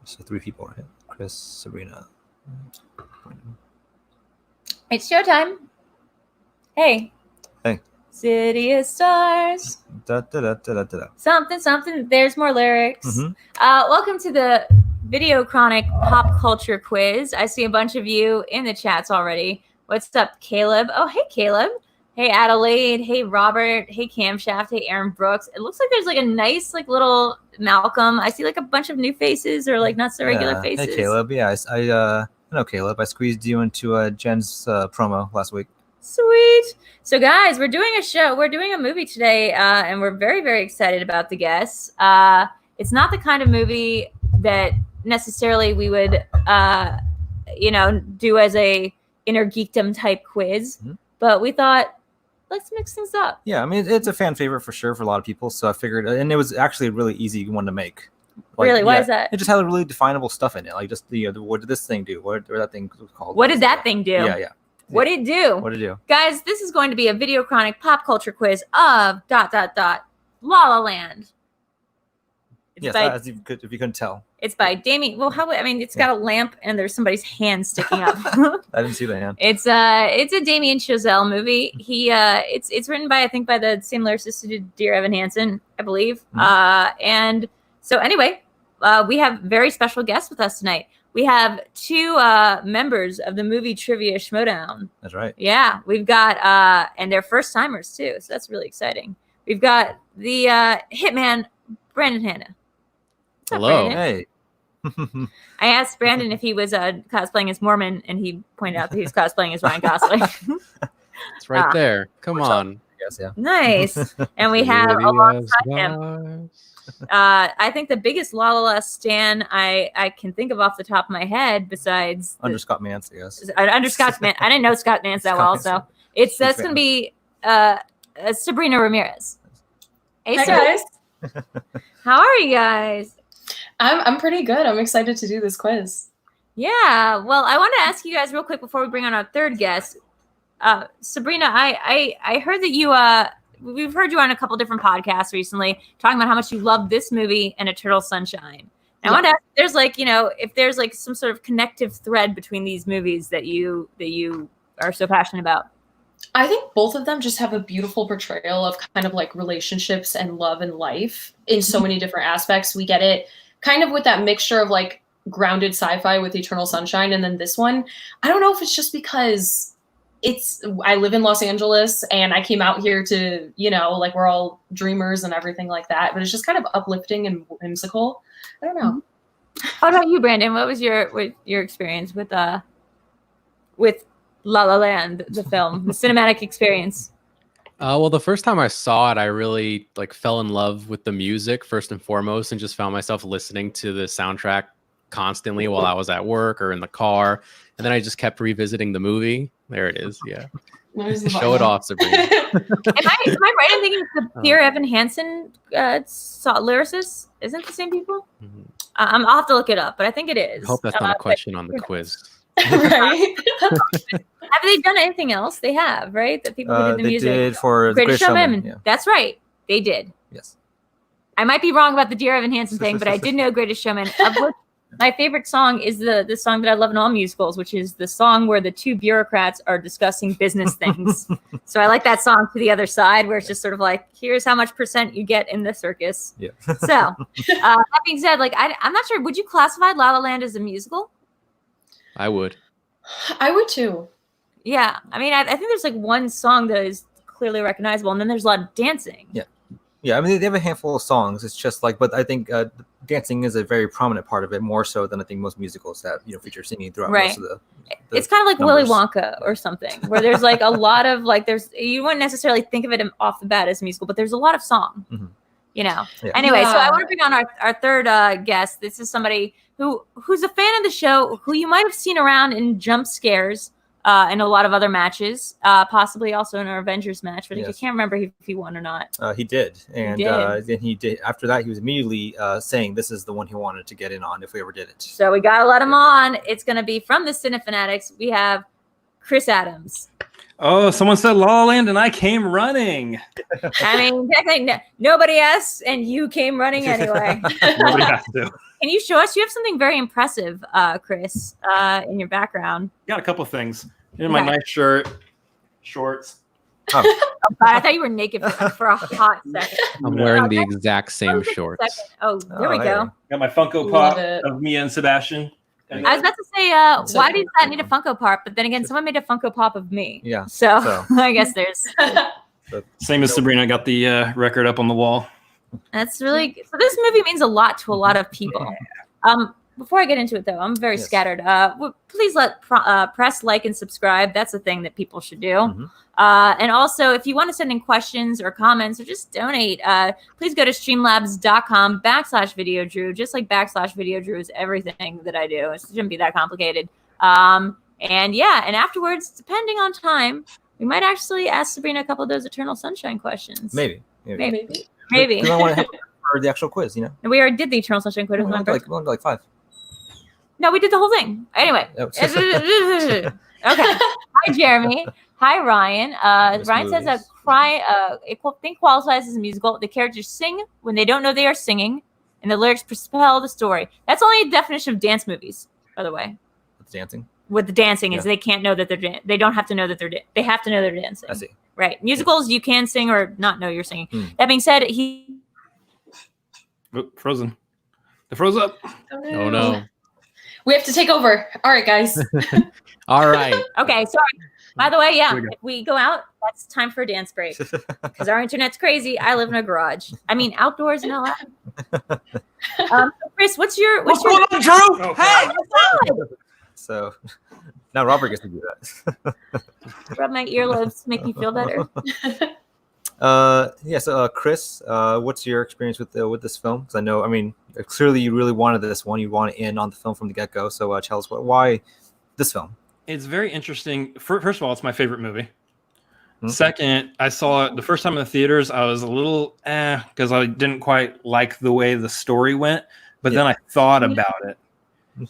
So 3 people, right? Chris, Sabrina. It's showtime. Hey. Hey. City of Stars. Da, da, da, da, da, da. Something, something. There's more lyrics. Mm-hmm. Welcome to the VideoChronic Pop Culture Quiz. I see a bunch of you in the chats already. What's up, Caleb? Oh, hey, Caleb. Hey, Adelaide. Hey, Robert. Hey, Camshaft. Hey, Aaron Brooks. It looks like there's like a nice like little Malcolm. I see like a bunch of new faces or like not so regular faces. Hey, Caleb. Yeah, I know Caleb. I squeezed you into Jen's promo last week. Sweet. So, guys, we're doing a show. We're doing a movie today, and we're very, very excited about the guests. It's not the kind of movie that necessarily we would, do as a inner geekdom type quiz, but we thought, let's mix things up. Yeah, I mean, it's a fan favorite for sure for a lot of people, so I figured, and it was actually a really easy one to make. Like, really? Why is that? It just had really definable stuff in it, like just what did this thing do? What that thing was called? What did that thing do? Yeah. What did it do? What did it do? Guys, this is going to be a VideoChronic pop culture quiz of ... La La Land. Yes, if you couldn't tell. It's by Damien. Well, it's got a lamp and there's somebody's hand sticking up. I didn't see the hand. It's a Damien Chazelle movie. He it's written by the same lyricist who did Dear Evan Hansen, I believe. And so anyway, we have very special guests with us tonight. We have 2 members of the movie trivia Schmoedown. That's right. Yeah, we've got and they're first timers too, so that's really exciting. We've got the hitman Brandon Hanna. Hello. Hey. I asked Brandon if he was cosplaying as Mormon, and he pointed out that he was cosplaying as Ryan Gosling. It's right there. Come on. Yes, yeah. Nice. And we have alongside him, I think the biggest La La La stan I can think of off the top of my head, besides under Scott Mance, I guess. Under Scott Mance. I didn't know Scott Mance that well, so that's going to be Sabrina Ramirez. Hey, guys. How are you guys? I'm pretty good. I'm excited to do this quiz. Yeah. Well, I want to ask you guys real quick before we bring on our third guest. Sabrina, I heard that we've heard you on a couple different podcasts recently talking about how much you love this movie and Eternal Sunshine. And I want to ask if there's like some sort of connective thread between these movies that you are so passionate about. I think both of them just have a beautiful portrayal of kind of like relationships and love and life in so many different aspects. We get it kind of with that mixture of like grounded sci-fi with Eternal Sunshine. And then this one, I don't know if it's just because I live in Los Angeles and I came out here to, like we're all dreamers and everything like that, but it's just kind of uplifting and whimsical. I don't know. How about you, Brandon? What was your experience with La La Land, the film, the cinematic experience? Well, the first time I saw it, I really fell in love with the music first and foremost, and just found myself listening to the soundtrack constantly while I was at work or in the car. And then I just kept revisiting the movie. There it is. Yeah. Show it off, Sabrina. Am I right in thinking the Dear Evan Hansen lyricist isn't the same people? Mm-hmm. I'll have to look it up, but I think it is. I hope that's not a question on the quiz. Right? Have they done anything else? They have, right? The people who did the music. They did for Greatest Showman. Yeah. That's right. They did. Yes. I might be wrong about the Dear Evan Hansen thing, but I did know Greatest Showman. My favorite song is the song that I love in all musicals, which is the song where the 2 bureaucrats are discussing business things. So I like that song To the Other Side, where it's just sort of like, here's how much % you get in the circus. Yeah. So that being said, I'm not sure. Would you classify La La Land as a musical? I would. I would too. Yeah. I mean, I think there's one song that is clearly recognizable, and then there's a lot of dancing. Yeah. Yeah, I mean, they have a handful of songs. It's just but I think dancing is a very prominent part of it, more so than I think most musicals that feature singing throughout most of the it's kind of like numbers. Willy Wonka or something, where there's a lot of you wouldn't necessarily think of it off the bat as a musical, but there's a lot of song. Mm-hmm. Yeah. Anyway, so I want to bring on our third guest. This is somebody who's a fan of the show, who you might have seen around in jump scares and a lot of other matches, possibly also in our Avengers match, but I can't remember if he won or not. He did. And then he did. After that, he was immediately saying this is the one he wanted to get in on if we ever did it. So we got to let him on. It's going to be from the Cinefanatics. We have Chris Adams. Oh, someone said La La Land and I came running. I mean, technically, nobody asked, and you came running anyway. Nobody has to. can you show us? You have something very impressive, Chris, in your background. Got a couple things. In my nice shirt, shorts. Oh. Oh, God, I thought you were naked for a hot second. I'm wearing the exact same shorts. Oh, there we go. Got my Funko Pop of Mia and Sebastian. I was about to say, why does that need a Funko Pop? But then again, someone made a Funko Pop of me. Yeah. So I guess there's. Same as Sabrina. I got the record up on the wall. That's really so. This movie means a lot to a lot of people. Before I get into it, though, I'm very scattered. Please let press like and subscribe. That's a thing that people should do. Mm-hmm. And also, if you want to send in questions or comments or just donate, please go to streamlabs.com/Videodrew. Just like /Videodrew is everything that I do. It shouldn't be that complicated. And afterwards, depending on time, we might actually ask Sabrina a couple of those Eternal Sunshine questions. Maybe. Maybe. I want to have for the actual quiz, And we already did the Eternal Sunshine quiz. We only like 5. No, we did the whole thing. Anyway. Okay. Hi, Jeremy. Hi, Ryan. Ryan says that thing qualifies as a musical. The characters sing when they don't know they are singing, and the lyrics propel the story. That's only a definition of dance movies, by the way. With dancing? With the dancing is they can't know that they don't have to know that they have to know they're dancing. I see. Right. Musicals, you can sing or not know you're singing. That being said, Frozen. They froze up. Oh no. We have to take over. All right, guys. All right. Okay, sorry. By the way, if we go out, that's time for a dance break. Because our internet's crazy. I live in a garage. I mean, outdoors in LA. Chris, what's going on, Drew? Oh, hey! So now Robert gets to do that. Rub my earlobes to make me feel better. So Chris, what's your experience with this film? Because I know, clearly you really wanted this one. You wanted in on the film from the get-go. So tell us why this film. It's very interesting. First of all, it's my favorite movie. Mm-hmm. Second, I saw it the first time in the theaters. I was a little because I didn't quite like the way the story went. But then I thought about it.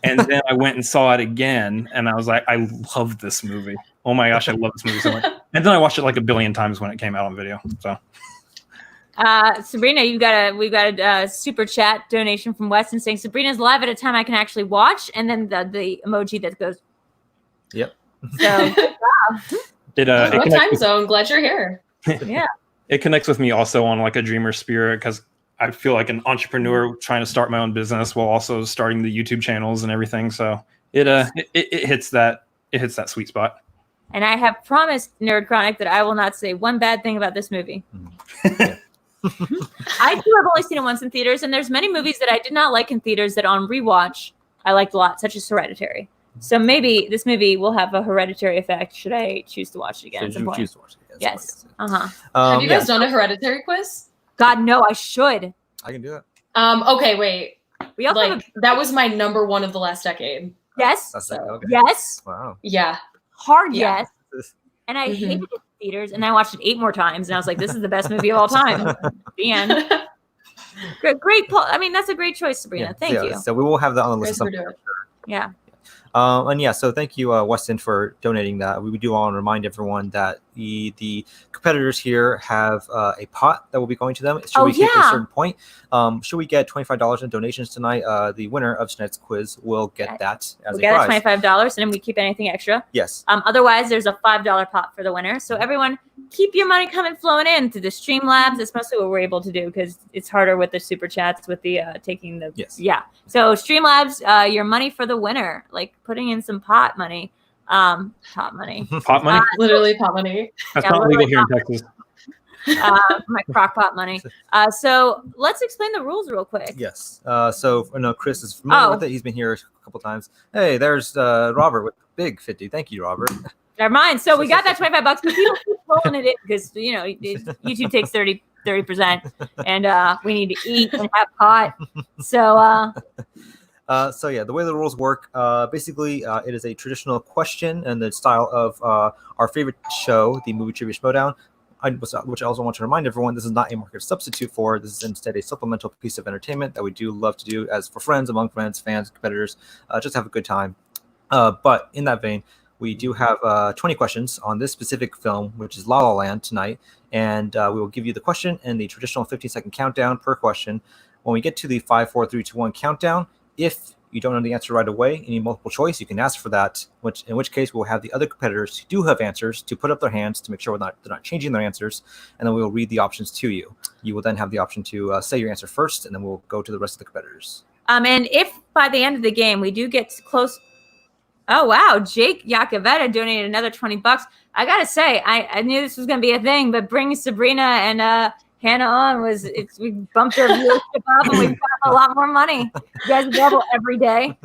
And then I went and saw it again. And I was like, I love this movie. Oh my gosh, I love this movie so much. And then I watched it like a billion times when it came out on video. So, Sabrina, we've got a super chat donation from Weston saying Sabrina's live at a time I can actually watch, and then the emoji that goes. Yep. So, what time zone? Glad you're here. Yeah. It connects with me also on like a dreamer spirit because I feel like an entrepreneur trying to start my own business while also starting the YouTube channels and everything. So it hits that sweet spot. And I have promised NerdChronic that I will not say one bad thing about this movie. I too have only seen it once in theaters, and there's many movies that I did not like in theaters that on rewatch I liked a lot, such as Hereditary. So maybe this movie will have a Hereditary effect should I choose to watch it again. So you choose to watch it again. Yes. Have you guys done a Hereditary quiz? God, no, I should. I can do that. Okay, wait. We also that was my number one of the last decade. Yes. Okay. Yes. Wow. Yeah. Hard yes. And I hated it in theaters, and I watched it 8 more times, and I was like, this is the best movie of all time. The end. Great. That's a great choice, Sabrina. Thank you. So we will have that on the list. Yeah. So thank you, Weston, for donating that. We do want to remind everyone that the competitors here have a pot that will be going to them. Should we get to a certain point? Should we get $25 in donations tonight? The winner of tonight's quiz will get that as a prize. We'll get $25, and then we keep anything extra. Yes. Otherwise, there's a $5 pot for the winner. So everyone, keep your money flowing in through the Streamlabs. That's mostly what we're able to do because it's harder with the super chats with the taking the. Yes. Yeah. So Streamlabs, your money for the winner, like putting in some pot money. Pot money. Pot money? Literally pot money. That's not legal here in Texas. My crock pot money. So let's explain the rules real quick. Yes. So I know Chris is familiar with it. He's been here a couple times. Hey, there's Robert with Big 50. Thank you, Robert. Never mind. So we got that $25, but people keep rolling it in because YouTube takes 30%, and we need to eat and have pot. So. The way the rules work, basically, it is a traditional question and the style of our favorite show, the Movie Trivia Schmoedown, which I also want to remind everyone, this is not a market substitute for. This is instead a supplemental piece of entertainment that we do love to do as for friends, among friends, fans, competitors, just have a good time. But in that vein, we do have 20 questions on this specific film, which is La La Land tonight, and we will give you the question and the traditional 15-second countdown per question. When we get to the 5, 4, 3, 2, 1 countdown, If you don't know the answer right away, any multiple choice, you can ask for that, in which case we'll have the other competitors who do have answers to put up their hands to make sure they're not changing their answers, and then we'll read the options to you. You will then have the option to say your answer first, and then we'll go to the rest of the competitors. And if by the end of the game we do get close... Oh, wow. Jake Yakavetta donated another $20. I got to say, I knew this was going to be a thing, but bringing Sabrina and Hanna on we bumped our viewership up and we've got a lot more money. You guys double every day.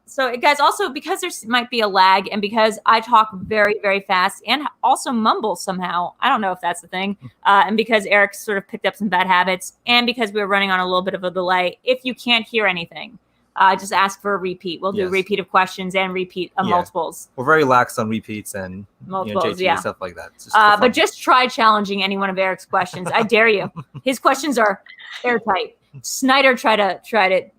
So guys, also because there might be a lag and because I talk very, very fast and also mumble somehow, I don't know if that's the thing. And because Eric sort of picked up some bad habits and because we were running on a little bit of a delay, if you can't hear anything, just ask for a repeat. We'll do repeat of questions and repeat of multiples. We're very lax on repeats and multiples, JT and stuff like that. But just try challenging any one of Eric's questions. I dare you. His questions are airtight. Snyder tried it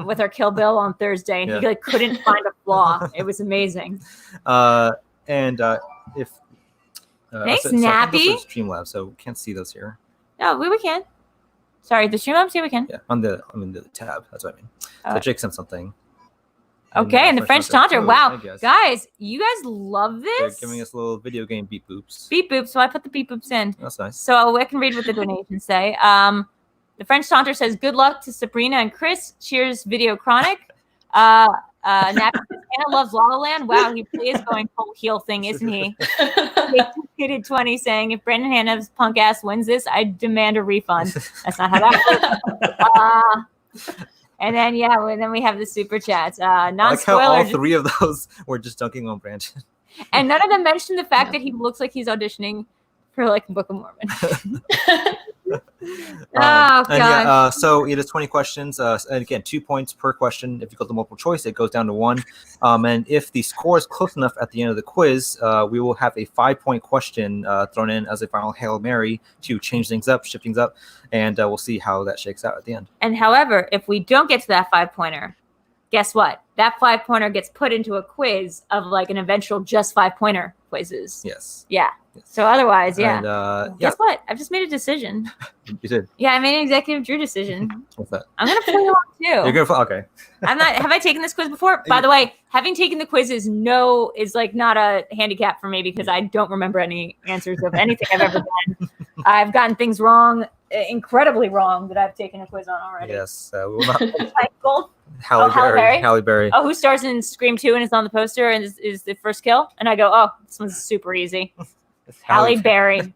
with our Kill Bill on Thursday, and he couldn't find a flaw. It was amazing. If thanks, so Nappy. Streamlabs, so can't see those here. No, we can. Sorry, the Streamlabs here we can. Yeah, on the tab. That's what I mean. So Jake sent something. Okay, and the French Taunter. Wow, guys, you guys love this. They're giving us a little video game beep boops. Beep boops. So I put the beep boops in. That's nice. So I can read what the donations say. The French Taunter says, "Good luck to Sabrina and Chris. Cheers, VideoChronic." Hanna loves La La Land. Wow, he really is going full heel thing, isn't he? He did 20 saying, "If Brendan Hanna's punk ass wins this, I demand a refund." That's not how that works. And then then we have the super chats. Non-spoiler. I like how all three of those were just dunking on Brandon. And none of them mentioned the fact that he looks like he's auditioning for like Book of Mormon. God. So it is 20 questions. And again, 2 points per question. If you go to multiple choice, it goes down to 1. And if the score is close enough at the end of the quiz, we will have a 5-point question thrown in as a final Hail Mary to change things up, shift things up, and we'll see how that shakes out at the end. And however, if we don't get to that 5-pointer, guess what? That 5-pointer gets put into a quiz of like an eventual just 5-pointer quizzes. Yes. Yeah. So otherwise, And, guess what? I've just made a decision. You did? Yeah, I made an executive Drew decision. What's that? I'm going to play along too. You're going to okay. Have I taken this quiz before? By the way, having taken the quiz is like not a handicap for me because I don't remember any answers of anything I've ever done. I've gotten things wrong, incredibly wrong, that I've taken a quiz on already. Yes. We will not. Gold. Halle Berry. Oh, who stars in Scream 2 and is on the poster and is the first kill? And I go, oh, this one's super easy. Halle Berry.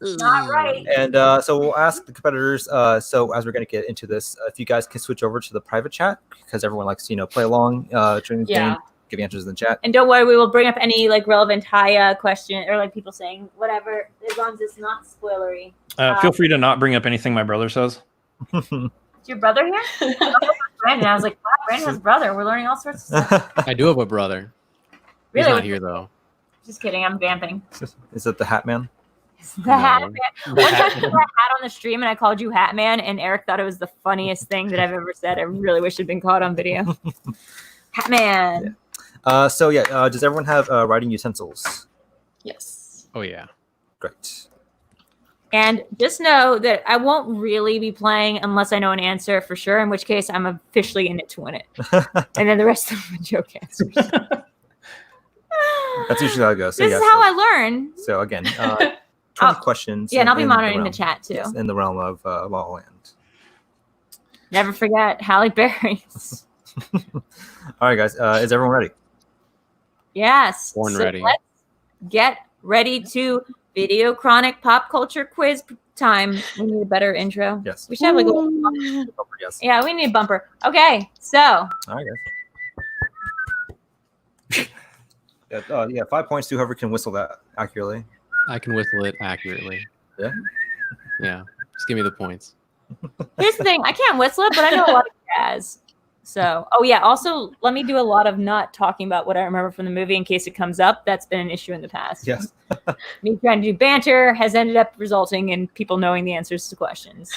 Not right. And so we'll ask the competitors. So as we're going to get into this, if you guys can switch over to the private chat because everyone likes to play along during the game, give answers in the chat. And don't worry, we will bring up any like relevant high question or like people saying whatever as long as it's not spoilery. Feel free to not bring up anything my brother says. Is your brother here? Brandon. I was like, wow, Brandon has a brother. We're learning all sorts of stuff. I do have a brother. Really? He's not here though. Just kidding. I'm vamping. Is it the Hat Man? The Hat Man. One time you wore a hat on the stream and I called you Hat Man and Eric thought it was the funniest thing that I've ever said. I really wish it had been caught on video. Hat Man. Yeah. Does everyone have writing utensils? Yes. Oh yeah. Great. And just know that I won't really be playing unless I know an answer for sure, in which case I'm officially in it to win it. And then the rest of them are joke answers. That's usually how it goes. So, this is how I learn. So again, 20 questions. Yeah, and I'll be monitoring the chat too. Yes, in the realm of La La Land. Never forget Halle Berry. All right, guys. Is everyone ready? Yes. Born ready. Let's get ready to VideoChronic pop culture quiz time. We need a better intro. Yes. We should have like a little bumper, yes. Yeah, we need a bumper. Okay, so. All right, guys. 5 points to whoever can whistle that accurately. I can whistle it accurately. Yeah? Yeah. Just give me the points. Here's the thing. I can't whistle it, but I know a lot of jazz. So, also let me do a lot of not talking about what I remember from the movie in case it comes up. That's been an issue in the past. Yes. Me trying to do banter has ended up resulting in people knowing the answers to questions.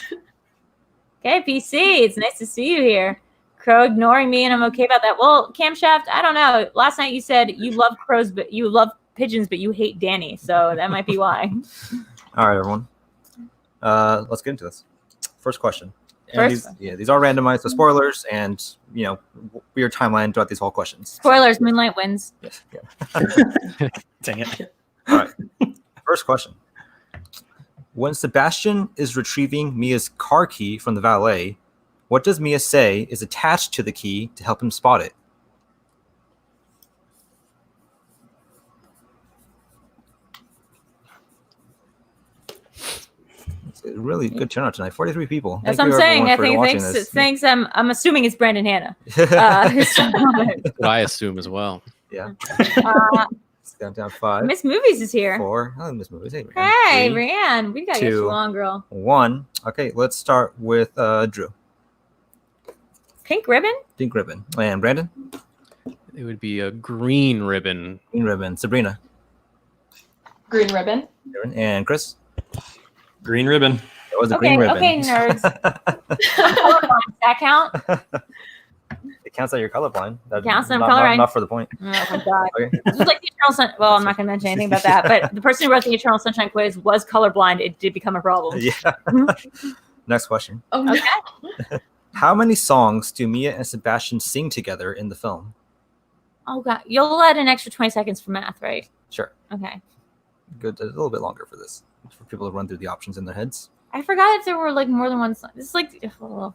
Okay, PC, it's nice to see you here. Crow ignoring me, and I'm okay about that. Well, Camshaft, I don't know. Last night you said you love crows, but you love pigeons, but you hate Danny. So that might be why. All right, everyone. Let's get into this. First question. And these are randomized, so spoilers and weird timeline throughout these whole questions. Spoilers: Moonlight wins. Yes. Yeah. Dang it. All right. First question. When Sebastian is retrieving Mia's car key from the valet, what does Mia say is attached to the key to help him spot it? It's a really good turnout tonight. 43 people. That's what I'm saying. I think thanks. I'm assuming it's Brandon Hanna. What I assume as well. Yeah. Down 5. Miss Movies is here. 4. Oh, Miss Movies. Hey, Ryan. We got to get you on, girl. 1. Okay, let's start with Drew. Pink ribbon? Pink ribbon. And Brandon? It would be a green ribbon. Green ribbon. Sabrina? Green ribbon. And Chris? Green ribbon. It was a green ribbon. Okay, nerds. That count? It counts that you're colorblind. That counts that I'm not colorblind. enough for the point. Oh my god! Okay. This was like the Eternal Sun. Well, I'm not going to mention anything about that. But the person who wrote the Eternal Sunshine quiz was colorblind. It did become a problem. Yeah. Next question. Oh, no. Okay. How many songs do Mia and Sebastian sing together in the film? Oh god, you'll add an extra 20 seconds for math, right? Sure. Okay. Good. A little bit longer for this, for people to run through the options in their heads. I forgot if there were like more than one song. It's like, what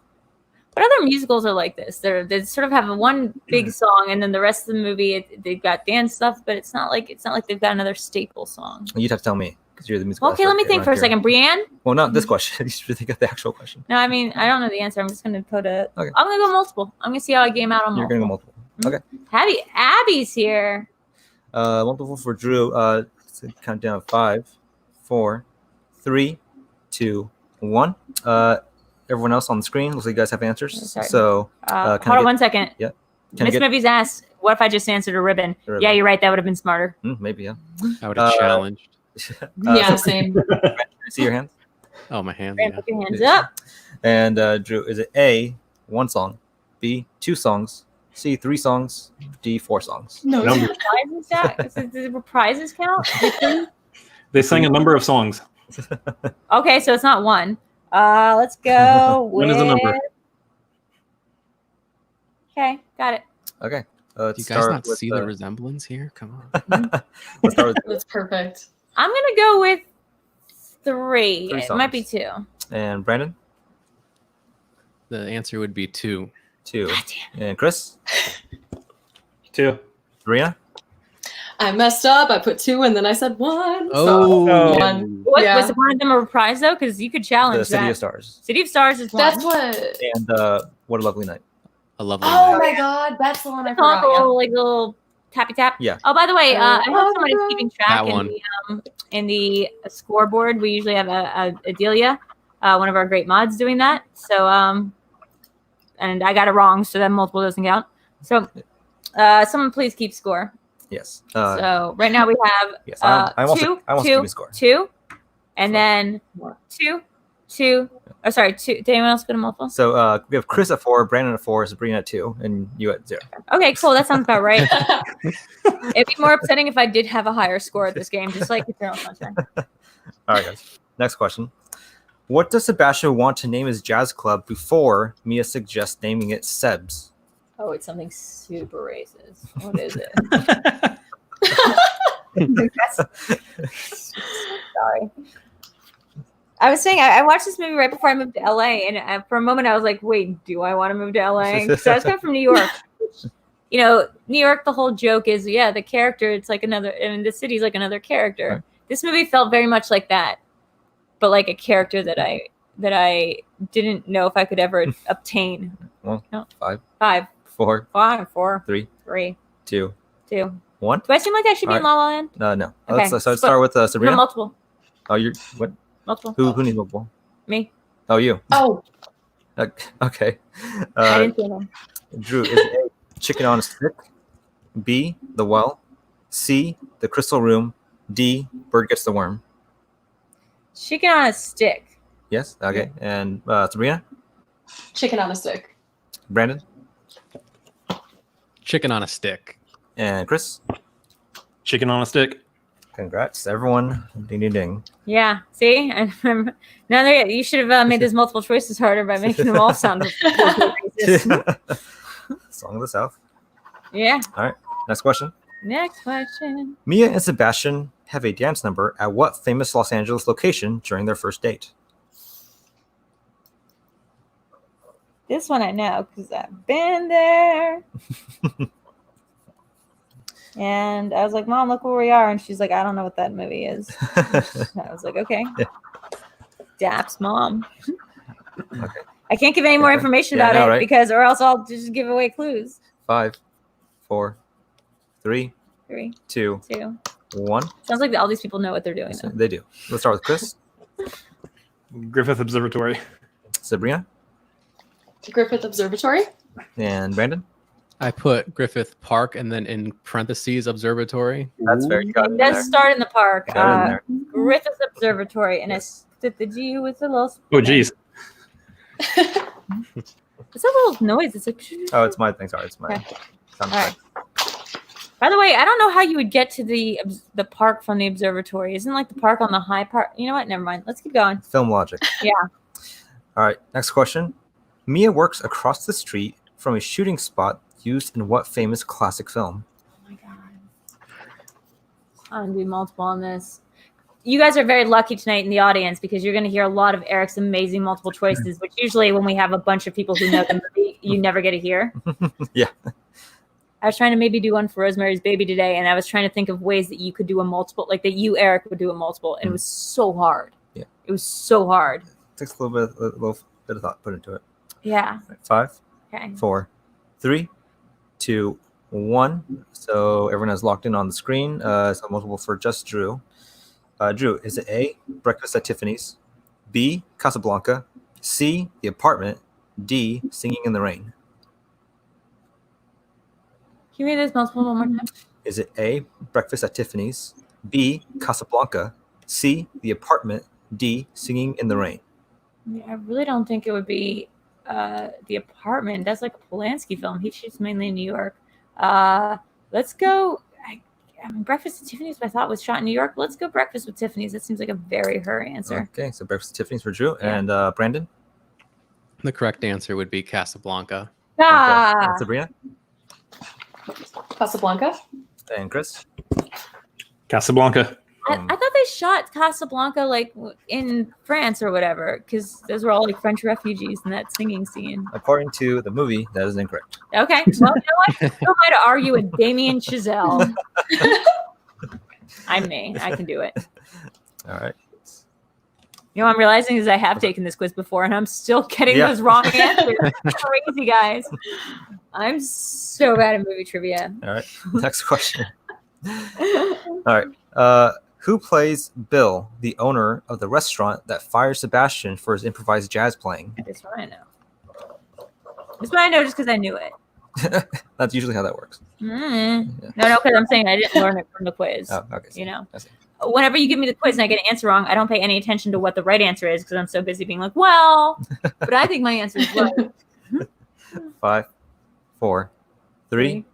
other musicals are like this? They sort of have one big song, and then the rest of the movie they've got dance stuff, but it's not like they've got another staple song. You'd have to tell me because you're the musical. Okay, let me think for a second. Brienne? Well, not this question. You should think of the actual question. No, I mean I don't know the answer. I'm just gonna put a. Okay. I'm gonna go multiple. I'm gonna see how I game out on You're multiple. gonna go multiple. Okay. Abby's here. Multiple for Drew. Let's count down 5, 4, 3, 2, 1. Everyone else on the screen, looks like you guys have answers. Sorry. So, hold on 1 second. Yeah. Miss Movies asked, "What if I just answered a ribbon?" Yeah, you're right. That would have been smarter. Maybe, yeah. I would have challenged. Yeah, same. See your hands? Oh, my hands. Brand, put your hands up. And Drew, is it A, 1 song, B, 2 songs, C, 3 songs, D, 4 songs? No. Number. Prizes does the prizes count? They sang a number of songs. Okay, so it's not 1. Let's go with. One is a number. Okay, got it. Okay. Do you guys not see the resemblance here? Come on. Let's start with That's perfect. I'm gonna go with 3. 3 It might be songs. 2. And Brandon? The answer would be 2. 2. And Chris? 2. Sabrina? I messed up. I put 2 and then I said 1. Oh. So 1. Yeah. Was one of them a reprise though? Because you could challenge The City that. of Stars. City of Stars is 1. That's what. And What a Lovely Night. A lovely Oh night. my god, that's the one I It's all forgot. like little tappy tap. Yeah. Oh, by the way, I hope somebody's Oh, keeping track That one. in the scoreboard. We usually have a Adelia, one of our great mods, doing that. So and I got it wrong, so that multiple doesn't count. So someone please keep score. Yes. So right now we have Yes. I want to keep a score. 2, and then 2, 2. Oh, sorry, 2. Did anyone else go to multiple? So we have Chris at 4, Brandon at 4, Sabrina at 2, and you at 0. Okay, cool. That sounds about right. It'd be more upsetting if I did have a higher score at this game, just like Eternal Sunshine. All right, guys. Next question. What does Sebastian want to name his jazz club before Mia suggests naming it Seb's? Oh, it's something super racist. What is it? Sorry. I was saying I watched this movie right before I moved to LA, and for a moment I was like, "Wait, do I want to move to LA?" So I was coming from New York. You know, New York. The whole joke is, yeah, the character. It's like another, and the city's like another character. Right. This movie felt very much like that, but like a character that I didn't know if I could ever obtain. Well, No. 5, 5, 4, 5, 4, 3, 3, 2, 2. 1. Do I seem like I should be in La La Land? No. Okay. Let's start with No, Sabrina. multiple. Oh, you're what? Multiple. Who needs multiple? Me. Oh, you. Oh, Okay. I didn't see them. Drew, is it A, Chicken on a Stick, B, The Well, C, The Crystal Room, D, Bird Gets the Worm? Chicken on a stick. Yes. Okay. And Sabrina, chicken on a stick. Brandon, Chicken on a stick. and Chris. Chicken on a stick. Congrats, everyone. Ding, ding, ding. Yeah. See, I remember. No, you should have made those multiple choices harder by making them all sound racist. Song of the South. Yeah. All right. Next question. Next question. Mia and Sebastian have a dance number at what famous Los Angeles location during their first date? This one I know because I've been there. And I was like, Mom, look where we are. And she's like, I don't know what that movie is. I was like, okay. Yeah. Daps mom. Okay. I can't give any more Okay. information Yeah, about I know, it right? because, or else I'll just give away clues. 5, 4, 3, 3, 2, 2. 1. Sounds like all these people know what they're doing. Though. They do. Let's start with Chris. Griffith Observatory. Sabrina. Griffith Observatory. And Brandon. I put Griffith Park and then in parentheses observatory. That's fair. You got It it does there. start in the park. Got it in there. Griffith Observatory, and I did the G with the little. Oh, geez. It's a little noise. It's like. Oh, it's my thing. Sorry, it's my. Okay. sound All right. effect. By the way, I don't know how you would get to the park from the observatory. Isn't like the park on the high part? You know what? Never mind. Let's keep going. Film logic. Yeah. All right. Next question. Mia works across the street from a shooting spot used in what famous classic film? Oh my god. I'm gonna do multiple on this. You guys are very lucky tonight in the audience because you're going to hear a lot of Eric's amazing multiple choices, which usually when we have a bunch of people who know the movie, you never get to hear. Yeah. I was trying to maybe do one for Rosemary's Baby today, and I was trying to think of ways that you could do a multiple, like that you, Eric, would do a multiple, and it was so hard. Yeah. It was so hard. Takes a little bit of thought put into it. Yeah. 5, Okay. 4, 3, 2, 1. So everyone has locked in on the screen. So multiple for just Drew. Drew, is it A, Breakfast at Tiffany's, B, Casablanca, C, The Apartment, D, Singing in the Rain? Can you read this multiple one more time? Is it A, Breakfast at Tiffany's, B, Casablanca, C, The Apartment, D, Singing in the Rain? Yeah, I really don't think it would be The Apartment. That's like a Polanski film. He shoots mainly in New York. Let's go. I mean, Breakfast at Tiffany's, I thought was shot in New York. Let's go Breakfast with Tiffany's. That seems like a very her answer. Okay, so Breakfast at Tiffany's for Drew. Yeah. And Brandon? The correct answer would be Casablanca. Ah, Okay. And Sabrina? Casablanca. And Chris? Casablanca. I thought they shot Casablanca like in France or whatever, because those were all like French refugees in that singing scene. According to the movie, that is incorrect. Okay, well, you know what? Who am I to argue with Damien Chazelle? I'm me. I can do it. All right. You know what I'm realizing is I have taken this quiz before, and I'm still getting Yeah. those wrong answers. Crazy, guys. I'm so bad at movie trivia. All right. Next question. All right. Who plays Bill, the owner of the restaurant that fires Sebastian for his improvised jazz playing? This one I know. This one I know just because I knew it. That's usually how that works. Mm. Yeah. No, because I'm saying I didn't learn it from the quiz. Oh, okay. You know, I see. whenever you give me the quiz and I get an answer wrong, I don't pay any attention to what the right answer is because I'm so busy being like, well, but I think my answer is right. 5, 4, 3,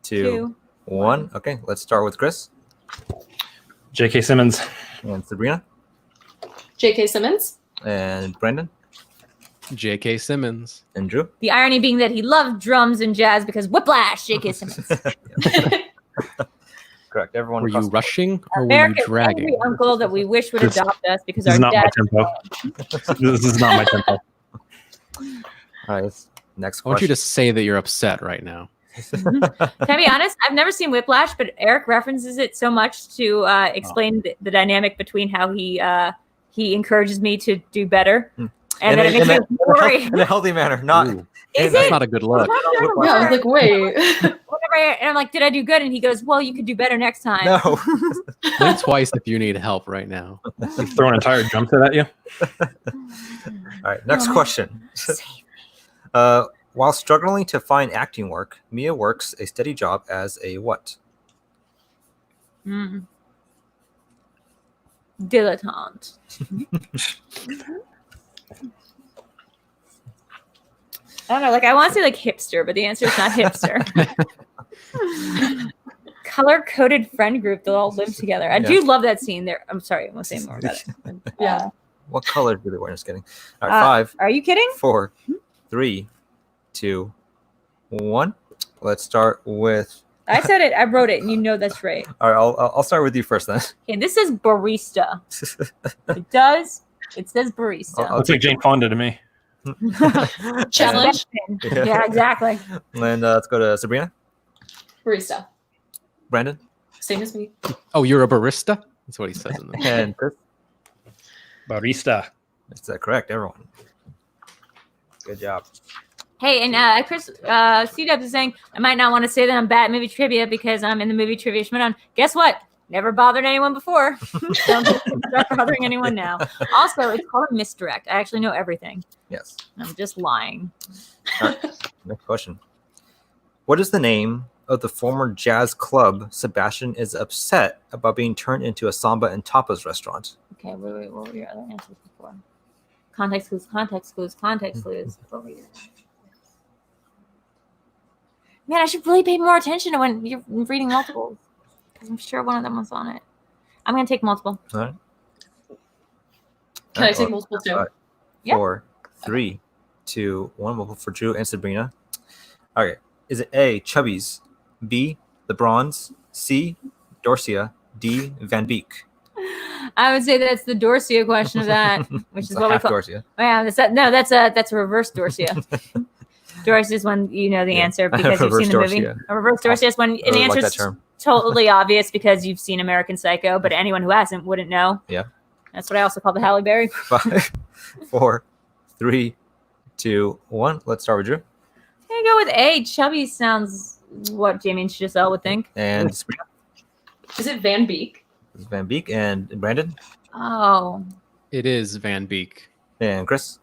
2, 1. Okay, let's start with Chris J.K. Simmons. and Sabrina J.K. Simmons. and Brandon J.K. Simmons. and Drew. The irony being that he loved drums and jazz because Whiplash, J.K. Simmons. Correct. Everyone. Were you across- rushing or were American you dragging? angry uncle that we wish would This- adopt us because This our is not my dad. tempo. This is not my tempo. All right. Next I want you question. to say that you're upset right now. Can I be honest? I've never seen Whiplash, but Eric references it so much to explain the dynamic between how he encourages me to do better, and in, then a, it makes in, me a, worry. in a healthy manner, not. Ooh, Is that's it? not a good look. Yeah, I was like, wait. And I'm like, did I do good? And he goes, well, you could do better next time. No. Think twice if you need help right now. Throw an entire drum set at you. All right. Next Oh. question. While struggling to find acting work, Mia works a steady job as a what? Dilettante. I don't know. Like, I want to say like hipster, but the answer is not hipster. color-coded friend group that all live together. I do love that scene there. I'm sorry, I won't say more about it. Yeah. What color do they wear? Just kidding. All right, 5. Are you kidding? 4, 3, 2, 1. Let's start with. I said it. I wrote it, and you know that's right. All right, I'll start with you first then. Okay, this is barista. It does. It says barista. Looks like Jane Fonda to me. Challenge. Yeah, exactly. And let's go to Sabrina. Barista. Brandon. Same as me. Oh, you're a barista? That's what he says in the And Chris. Barista. Is that correct, everyone? Good job. Hey, and Chris C-Dubs is saying, I might not want to say that I'm bad at movie trivia because I'm in the movie trivia Schmoedown. Guess what? Never bothered anyone before. Don't start bothering anyone now. Also, it's called a misdirect. I actually know everything. Yes. I'm just lying. All right. Next question. What is the name of the former jazz club Sebastian is upset about being turned into a samba and tapas restaurant? Okay, wait. What were your other answers before? Context clues, context clues, context clues. What were your... Man, I should really pay more attention to when you're reading multiples. Because I'm sure one of them was on it. I'm going to take multiple. All right. Can I take multiple too? 5, Yeah. 4, 3, 2, 1. Multiple for Drew and Sabrina. Okay. Is it A, Chubby's, B, the Bronze, C, Dorsia, D, Van Beek? I would say that's the Dorsia question of that, which is what we call. Dorsia. Yeah, that's a reverse Dorsia. Dorsia is when you know the answer because you've seen the movie. Dorsia. A reverse Dorsia is when an I answer like that is term. totally obvious because you've seen American Psycho, but anyone who hasn't wouldn't know. Yeah. That's what I also call the Halle Berry. 5, 4, 3, 2, 1. Let's start with Drew. I'm gonna go with A. Chubby sounds what Jamie and Giselle would think. And Sabrina. Is it Van Beek? This is Van Beek. And Brandon. Oh. It is Van Beek. And Chris.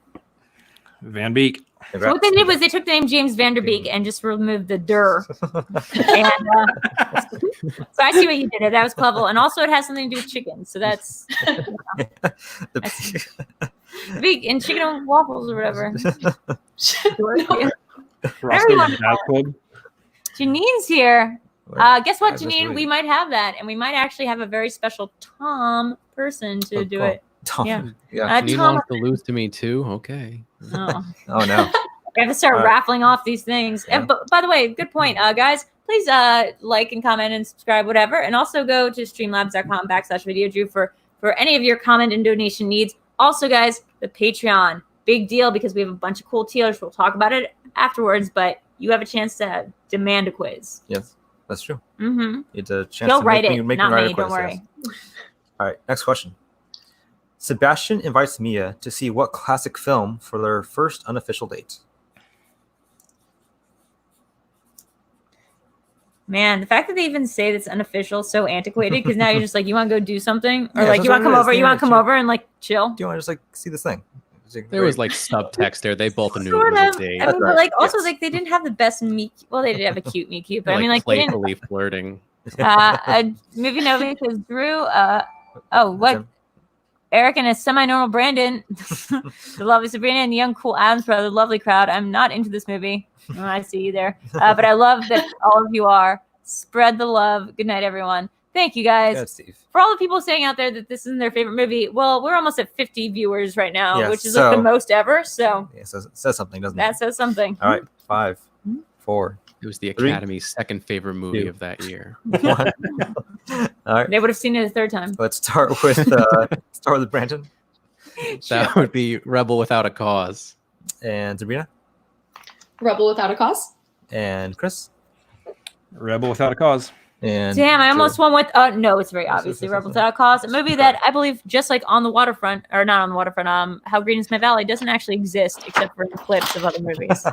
Van Beek. So what they did was they took the name James Vanderbeek and just removed the "der." And, so I see what you did there. That was clever. And also it has something to do with chicken. So that's big and chicken and waffles or whatever. Janine's here. Guess what, Janine? We might have that, and we might actually have a very special Tom person to do it. Tom. Yeah. Janine Tom. wants to lose to me too. Okay. Oh. Oh no. We have to start raffling off these things. Yeah. And, but by the way, good point, guys. Please like and comment and subscribe, whatever. And also go to streamlabs.com/Videodrew for any of your comment and donation needs. Also, guys, the Patreon, big deal because we have a bunch of cool tiers. We'll talk about it afterwards, but you have a chance to demand a quiz. Yes, that's true. Mm-hmm. It's a chance He'll to write make it, me not write me. a quiz, Don't worry. yes. All right, next question. Sebastian invites Mia to see what classic film for their first unofficial date? Man, the fact that they even say that's unofficial is so antiquated because now you're just like, you want to go do something? Or Yeah, like, that's you want to what come it is. over? You Yeah, want to come sure. over and like chill? Do you want to just like see this thing? There was like subtext there. They both knew Sort it was of. a date. I mean, but right. like also Yes. like they didn't have the best meet. Well, they did have a cute meet cute, but I mean like they didn't. playfully flirting. Movie Nova says Drew. What? Eric and a semi-normal Brandon, the lovely Sabrina and the young cool Adams brother, lovely crowd. I'm not into this movie. Oh, I see you there, but I love that all of you are. Spread the love. Good night, everyone. Thank you guys. Yeah, Steve. For all the people saying out there that this isn't their favorite movie, well, we're almost at 50 viewers right now, Yes, which is like the so- most ever. So Yeah, it says something, doesn't that it? says something. All right, 5, 4, It was the 3, Academy's second favorite movie 2. of that year. 1. All right, They would have seen it a third time. let's start with Brandon That would be Rebel Without a Cause. and Sabrina Rebel Without a Cause. and Chris Rebel Without a Cause. and Damn, I Drew. almost went with. No, it's very obviously Rebel Without a Cause, a movie that I believe, just like On the Waterfront, or not On the Waterfront, How Green Is My Valley, doesn't actually exist except for in clips of other movies.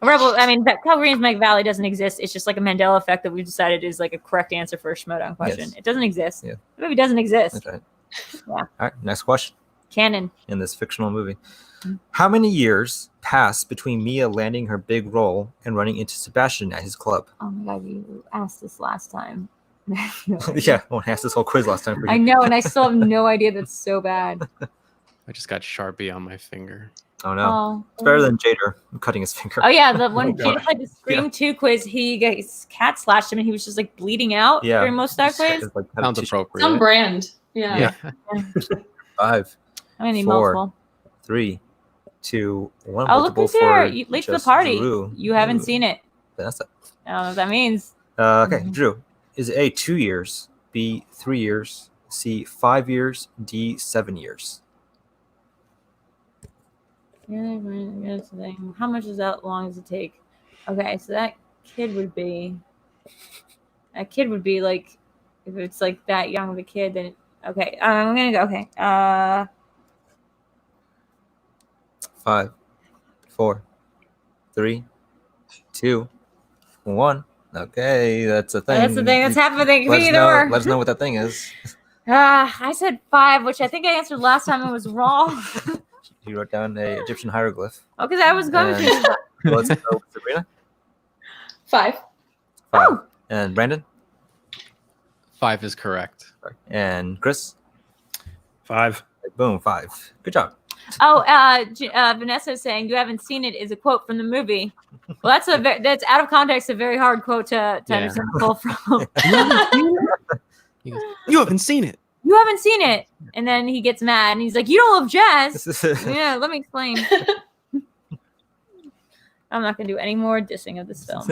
How Green Is My Valley doesn't exist. It's just like a Mandela effect that we've decided is like a correct answer for a Schmoedown question. Yes. It doesn't exist. Yeah. The movie doesn't exist. That's right. Yeah. All right, next question. Canon. In this fictional movie, how many years passed between Mia landing her big role and running into Sebastian at his club? Oh my god, you asked this last time. Yeah, I asked this whole quiz last time for you. I know, and I still have no idea. That's so bad. I just got Sharpie on my finger. Oh no. Oh, It's better than Jader cutting his finger. Oh yeah, the when God. Jader played the Scream 2 quiz, his cat slashed him and he was just like bleeding out Yeah. during most of that quiz. It's like Sounds tissue. appropriate. Some brand. Yeah. Yeah. 5, I'm gonna need 4, multiple. 3, 2, 1. Oh, look Multiple who's here! for You late to the just party. Drew. You haven't Ooh. seen it. Vanessa. I don't know what that means. Okay, Mhm. Drew. Is it A, 2 years, B, 3 years, C, 5 years, D, 7 years? Here's the thing. How much is that long does it take? Okay, so that kid would be like, if it's like that young of a kid, then okay. I'm gonna go. Okay. 5, 4, 3, 2, 1. Okay, that's a thing. That's the thing. That's happening. Let us Either know, or. let us know what that thing is. I said 5, which I think I answered last time and was wrong. You wrote down a Egyptian hieroglyph. Oh, because I was going And- to. Let's go with Sabrina. 5. 5. Oh. And Brandon. 5 is correct. And Chris. 5. Boom, 5. Good job. Oh, Vanessa is saying you haven't seen it is a quote from the movie. Well, that's out of context, a very hard quote to Yeah. understand the full from. He goes, you haven't seen it. You haven't seen it, and then he gets mad and he's like, "You don't love jazz." Yeah, let me explain. I'm not gonna do any more dissing of this film.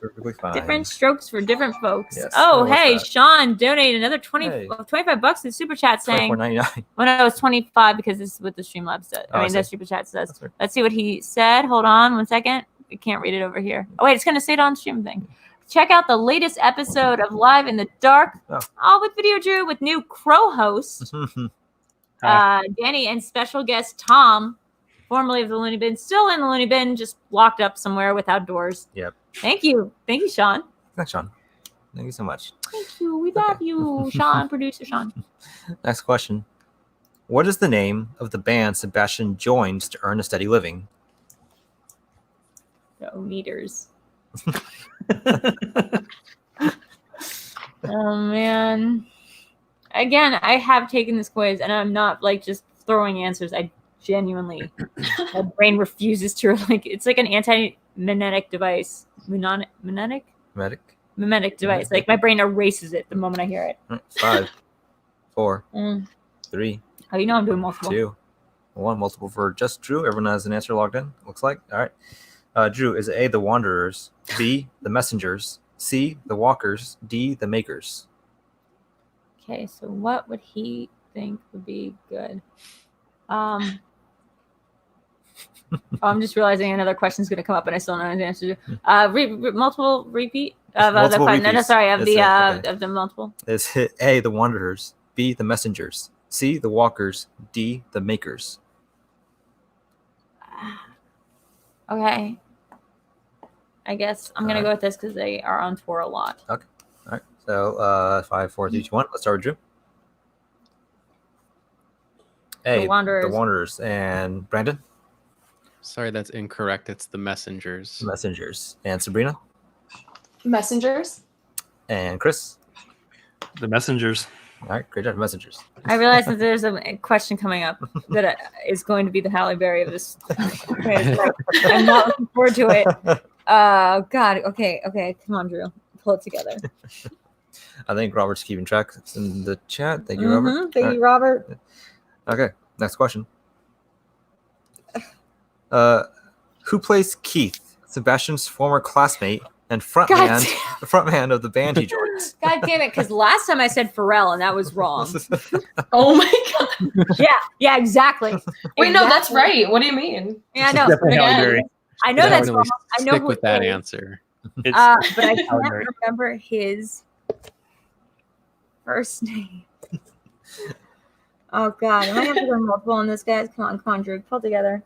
Perfectly fine. Different strokes for different folks. Yes, Oh, I love hey, that. Sean donated another Hey. $25 in super chat saying, $24.99. well, no, it's 25 because this is what the Streamlabs said. Oh, I I mean, the see. super chat says. That's fair. Let's see what he said. Hold on 1 second. I can't read it over here. Oh, wait, it's going to say it on stream thing. Check out the latest episode of Live in the Dark, Oh. all with Videodrew with new Crow host, Danny, and special guest Tom, formerly of the Looney Bin, still in the Looney Bin, just locked up somewhere without doors. Yep. Thank you. Thank you, Sean. Thanks, Sean. Thank you so much. Thank you. We love you, Sean, producer Sean. Next question. What is the name of the band Sebastian joins to earn a steady living? No meters. Oh man. Again, I have taken this quiz and I'm not like just throwing answers. I genuinely my brain refuses to it's like an anti-mimetic device. Mimetic device. Like my brain erases it the moment I hear it. 5, 4, Mm. 3, Oh, you know I'm doing multiple. 2, 1. Multiple for just Drew. Everyone has an answer logged in, looks like. All right. Drew, is it A, the Wanderers, B, the Messengers, C, the Walkers, D, the Makers? Okay, so what would he think would be good? Oh, I'm just realizing another question is going to come up, and I still don't know the answer to. Multiple repeat of the Multiple question. No, repeats. sorry, of That's the it, okay. of the multiple. Is it A, the Wanderers, B, the Messengers, C, the Walkers, D, the Makers? Okay, I guess I'm gonna go with this because they are on tour a lot. All right. So 5, 4, 3, 2, 1. Let's start with Drew. A, The Wanderers. The Wanderers. And Brandon? Sorry, that's incorrect. It's the Messengers. Messengers. And Sabrina? Messengers. And Chris? The Messengers. All right, great job, Messengers. I realize that there's a question coming up that is going to be the Halle Berry of this. I'm not looking forward to it. Oh God. Okay. Come on, Drew. Pull it together. I think Robert's keeping track. It's in the chat. Thank you, Robert. Thank you, Robert. Okay, next question. Who plays Keith, Sebastian's former classmate and frontman of the band he joins? God damn it! Because last time I said Pharrell and that was wrong. Oh my god. Yeah, exactly. Wait, no, that's Exactly. right. What do you mean? Yeah, I know. Definitely Halle Again. Berry. I know that's Definitely wrong. I know stick who with it that is. answer. It's But I Halle can't Berry. remember his first name. Oh God, I might have to go multiple on this, guys. Come on, Drew, pull together.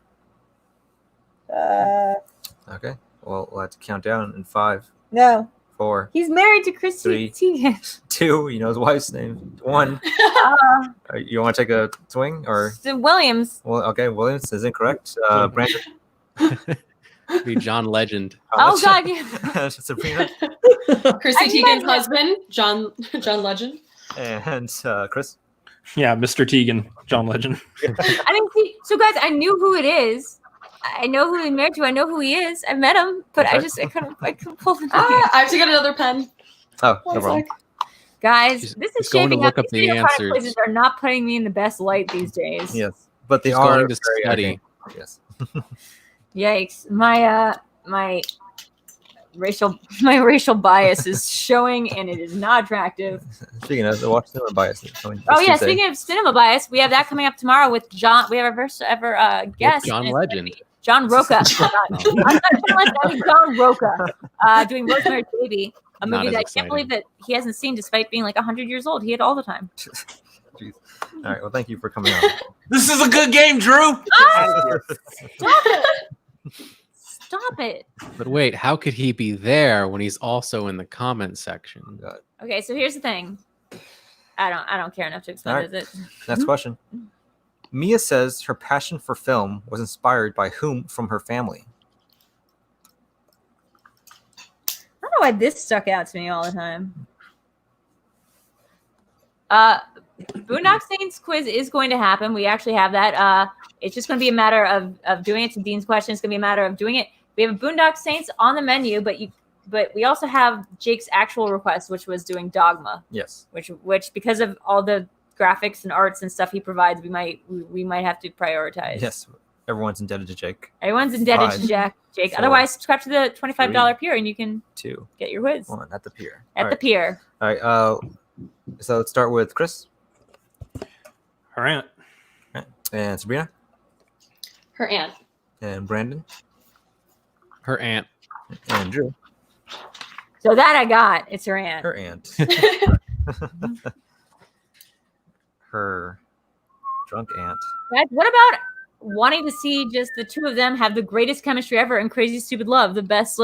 Okay, well, we'll have to count down in 5, No, 4, he's married to Christy 3. Teigen. 2. You know his wife's name. 1. You want to take a swing or? Williams. Well, okay, Williams is incorrect. Brandon. Be John Legend. Oh God, yeah. Sabrina Chrissy I Teigen's met husband, John Legend. and Chris. Yeah, Mr. Teagan, John Legend. I didn't see. So guys, I knew who it is. I know who he's married to. I know who he is. I met him, but Okay. I couldn't pull the name. I have to get another pen. Oh, no One problem. sec. Guys, She's- this is she's going to shaping look up. up These the video product answers. quizzes are not putting me in the best light these days. Yes, but they She's are going to very study. arcane. Yes. Yikes! My racial bias is showing, and it is not attractive. Speaking of, watch cinema bias. Oh yeah, speaking of cinema bias, we have that coming up tomorrow with John. We have our first ever guest, John and it's Legend. gonna be John Roca. I'm not John Legend, I mean John Roca, doing Rosemary's Baby, a Not movie as that I exciting. can't believe that he hasn't seen, despite being like 100 years old. He had all the time. Jeez. All right. Well, thank you for coming on. This is a good game, Drew. Stop it! Stop it! But wait, how could he be there when he's also in the comment section? Okay, so here's the thing. I don't care enough to explain All right. it. Next question. Mia says her passion for film was inspired by whom from her family? I don't know why this stuck out to me all the time. Boondock Saints quiz is going to happen. We actually have that. It's just going to be a matter of doing it to Dean's question. It's going to be a matter of doing it. We have a Boondock Saints on the menu, but we also have Jake's actual request, which was doing Dogma, Yes. which because of all the graphics and arts and stuff he provides, we might have to prioritize. Yes. Everyone's indebted to Jake. Everyone's indebted to Five, Jake. four, Otherwise, subscribe to the $25 pier and you can 2, get your whiz 1 at the pier. at All the right. pier. All right. So let's start with Chris All right. and Sabrina Her aunt. and Brandon Her aunt. and Drew. So that I got. It's her aunt. Her aunt. Her drunk aunt. Guys, what about wanting to see just the two of them have the greatest chemistry ever in Crazy Stupid Love, the best,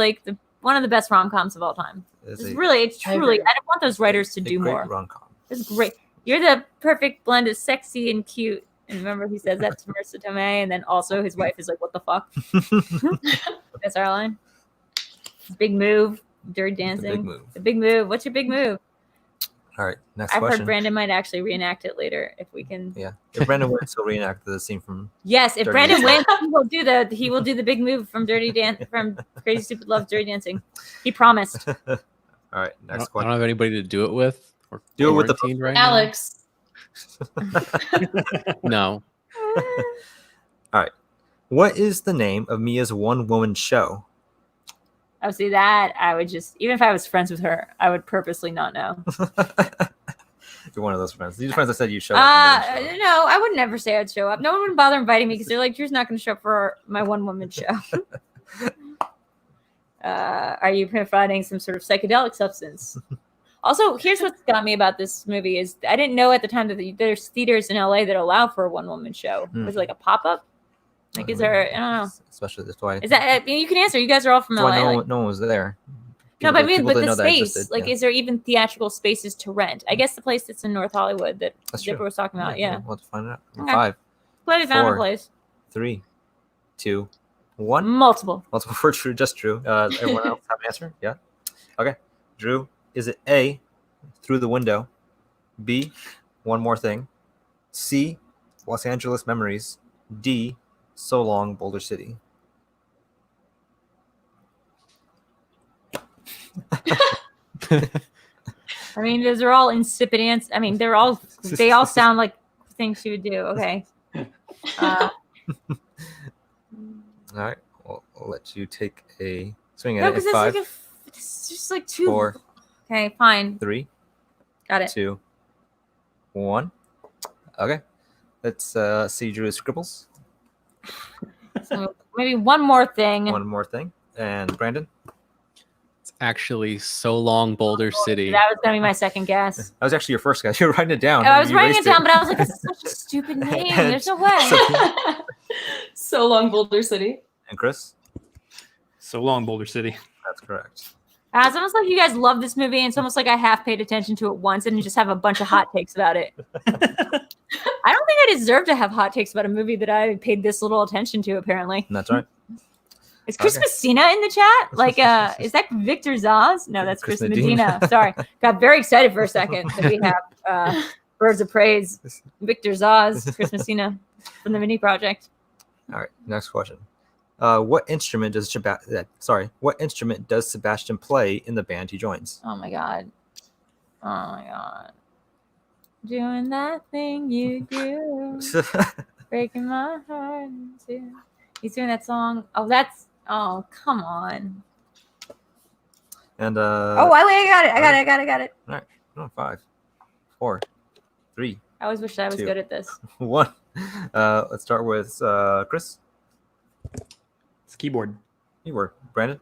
one of the best rom-coms of all time. It's I truly, agree. I want those writers to do great more. rom-com. It's great. You're the perfect blend of sexy and cute. And remember, he says that to Marissa Tomei, and then also his wife is like, "What the fuck?" That's our line. Big move, dirty dancing. Big move. The big move. What's your big move? All right. Next I've question. heard Brandon might actually reenact it later if we can. Yeah. If Brandon wins, he'll reenact the scene from. Yes, if Dirty Brandon Dancing. wins, he will do the big move from from Crazy Stupid Love, Dirty Dancing. He promised. All right. I Next don't question. have anybody to do it with. Or Do it with the quarantined right now. Alex. No. What is the name of Mia's one-woman show? Oh, see that I would just, even if I was friends with her, I would purposely not know. You're one of those friends. These friends that said you show up. and didn't show up. No, I would never say I'd show up. No one would bother inviting me because they're like, Drew's not going to show up for my one-woman show. Are you providing some sort of psychedelic substance? Also, here's what's got me about this movie is I didn't know at the time that there's theaters in LA that allow for a one-woman show. Was it like a pop-up? Like, is there? I don't know. Especially that's why. Is that? I mean, you can answer. You guys are all from That's why LA. no one was there. No, but I mean, People but didn't the know that space, existed, like, yeah. is there even theatrical spaces to rent? I guess the place that's in North Hollywood that That's Zipper true. was talking about. Yeah, We'll have to find it out. Okay. 5, Plenty found a 4. place. 3, 2, 1. Multiple. Multiple for Drew, just Drew. Everyone else have an answer? Yeah. Okay. Drew, is it A, Through the Window, B, One More Thing, C, Los Angeles Memories, D, So Long, Boulder City? I mean, those are all insipid answers. I mean, they all sound like things she would do. Okay. All right. Well, I'll let you take a swing No, at it. because Five, it's just like two. 4, Okay, fine. 3, Got it. 2, 1. Okay. Let's see Drew's scribbles. So maybe one more thing. One more thing. And Brandon? It's actually So Long Boulder City. That was gonna be my second guess. That was actually your first guy. You were writing it down. I was You writing it erased down, but I was like, "That's such a stupid name. There's no way." So Long, Boulder City. And Chris? So long, Boulder City. That's correct. It's almost like you guys love this movie, and it's almost like I half paid attention to it once and just have a bunch of hot takes about it. I don't think I deserve to have hot takes about a movie that I paid this little attention to, apparently. And that's right. Is Chris Okay. Messina in the chat? Like, is that Victor Zaz? No, that's Chris Chris Medina. Medina. Sorry. Got very excited for a second that we have Birds of Praise, Victor Zaz, Christmasina from the Mini Project. All right, next question. What instrument does Sebastian play in the band he joins? Oh my god. Doing that thing you do, breaking my heart in two. He's doing that song. Oh, come on. And I got it. All right, 5, 4, 3. I always wish I was 2, good at this. 1. Let's start with Chris. It's keyboard. Keyboard. Brandon.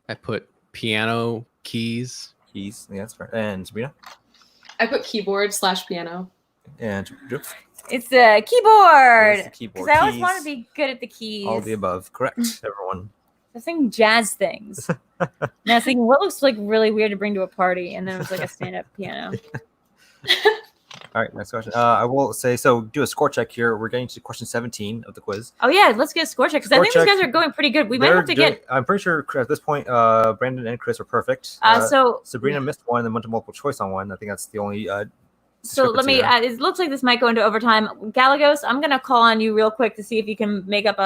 I put piano keys. Keys. Yeah, that's right. And Sabrina. I put keyboard/piano. And Drew. It's the keyboard. It's the keyboard. Because I always Keys. want to be good at the keys. All the above. Correct, everyone. I was thinking jazz things. And I was thinking, what looks like really weird to bring to a party? And then it was like a stand-up piano. All right, next question. I will say, so do a score check here. We're getting to question 17 of the quiz. Oh yeah, let's get a score check because I Score think these check. guys are going pretty good. We might have to get. I'm pretty sure at this point, Brandon and Chris are perfect. So Sabrina missed one and went to multiple choice on one. I think that's the only. So let me. It looks like this might go into overtime. Galagos, I'm gonna call on you real quick to see if you can make up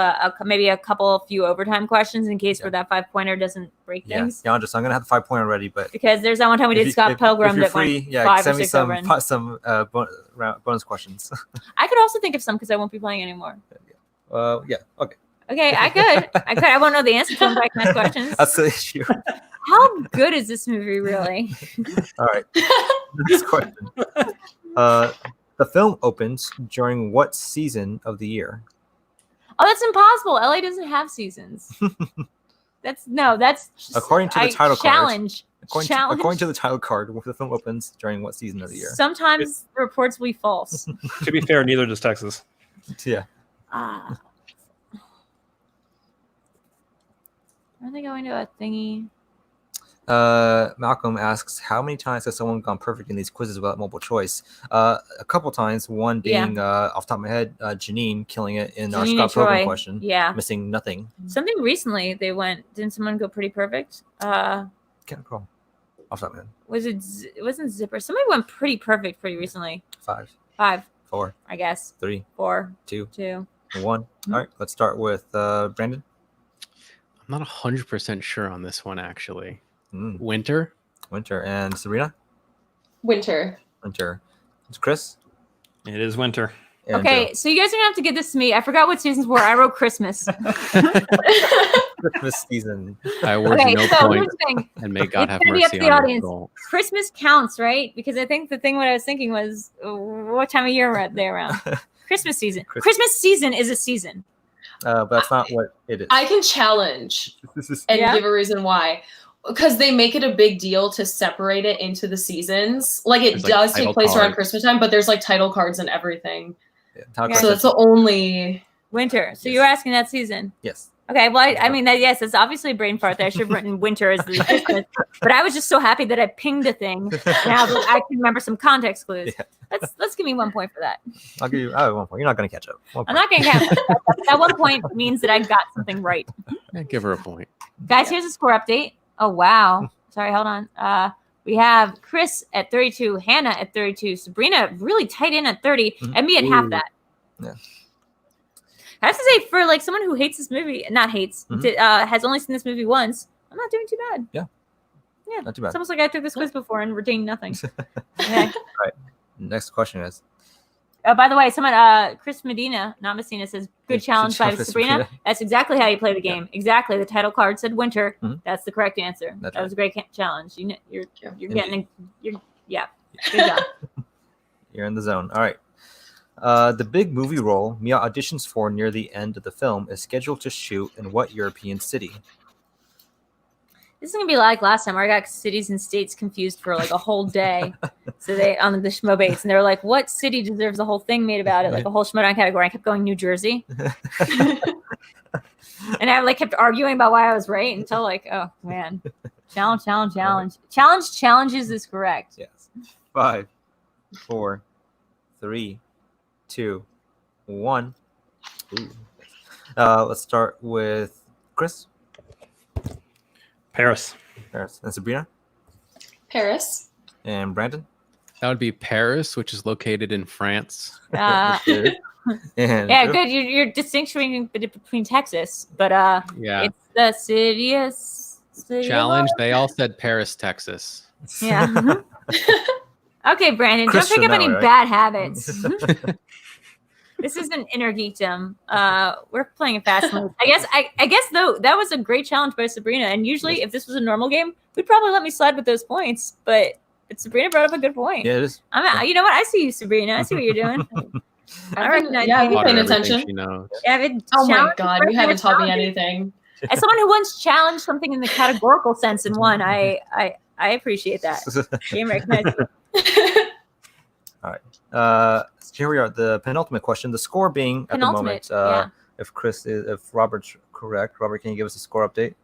maybe a few overtime questions in case where that 5-pointer doesn't break things. Yeah, I'm gonna have the 5-pointer ready, but because there's that one time we did Scott Pilgrim that free, went 5 send or me 6 over. some bonus questions. I could also think of some because I won't be playing anymore. Yeah. Okay. Okay, I could. I won't know the answer to them, but I can ask questions. That's the issue. How good is this movie, really? All right. Next question. The film opens during what season of the year? Oh, that's impossible. LA doesn't have seasons. That's just, according to the title challenge. card. Challenge. According to the title card, the film opens during what season of the year? Sometimes reports will be false. To be fair, neither does Texas. Yeah. Are they going to a thingy? Malcolm asks, how many times has someone gone perfect in these quizzes without multiple choice? A couple times. One being off the top of my head, Janine killing it in our Scott Pilgrim question. Yeah, missing nothing. Something recently they went. Didn't someone go pretty perfect? Can't recall off the top of my head. Was it? It wasn't Zipper. Somebody went pretty perfect pretty recently. 5, 4, I guess. 3, 4, 2, 2, 1. All right, let's start with Brandon. I'm not 100% sure on this one, actually. Winter. And Sabrina. Winter. It's Chris. It is winter. And okay, so you guys are gonna have to get this to me. I forgot what seasons were. I wrote Christmas. Christmas season. I award you no points, and may God It's have gonna be up mercy to the on your audience. soul. Christmas counts, right? Because I think the thing what I was thinking was what time of year we're at there around. Christmas season. Christmas season is a season. But that's not what it is. I can challenge and give a reason why. Because they make it a big deal to separate it into the seasons. Like it does take place around Christmas time, but there's like title cards and everything. Yeah, so that's the only winter. So you're asking that season? Yes. Okay. Well, I mean, yes, it's obviously a brain fart. That I should have written winter as the Christmas. But I was just so happy that I pinged a thing. Now I can remember some context clues. Yeah. Let's give me 1 point for that. I'll give you 1 point. You're not going to catch up. I'm not going to catch up. That 1 point means that I got something right. Give her a point. Guys, here's a score update. Oh, wow. Sorry, hold on. We have Chris at 32, Hanna at 32, Sabrina really tight in at 30, and me at half that. Yeah. I have to say, for like someone who hates this movie, not hates, has only seen this movie once, I'm not doing too bad. Yeah. Yeah. Not too bad. It's almost like I took this quiz before and retained nothing. All Okay. right. Next question is. By the way, someone, Chris Medina, not Messina, says, good challenge by Sabrina. That's exactly how you play the game. Yeah. Exactly. The title card said winter. That's the correct answer. That was a great challenge. You're getting, good job. You're in the zone. All right. The big movie role Mia auditions for near the end of the film is scheduled to shoot in what European city? This is gonna be like last time where I got cities and states confused for like a whole day. So they on the Schmoebates, and they were like, "What city deserves a whole thing made about it?" Like a whole Schmoedown category. I kept going New Jersey, and I like kept arguing about why I was right until like, oh man, challenges is correct. Yes. 5, 4, 3, 2, 1. Ooh. Let's start with Chris. Paris. And Sabrina. Paris. And Brandon. That would be Paris, which is located in France. And Yeah, good. You're distinguishing between Texas, but Yeah. it's the city Challenge. They all said Paris, Texas. Yeah. Okay, Brandon, Chris don't pick up should any know, right? bad habits. This is an inner geekdom. We're playing a fast move. I guess though that was a great challenge by Sabrina. And usually, if this was a normal game, we'd probably let me slide with those points. But Sabrina brought up a good point. Yeah, it is. You know what? I see you, Sabrina. I see what you're doing. I recognize yeah, I've you. been Taught her paying everything attention. she knows. Yeah, I've been Oh my challenged god, for you haven't taught me challenges. anything. As someone who once challenged something in the categorical sense and won, I appreciate that. Game recognized. So here we are. The penultimate question. The score being at Penultimate, the moment. yeah. If Robert's correct, Robert, can you give us a score update?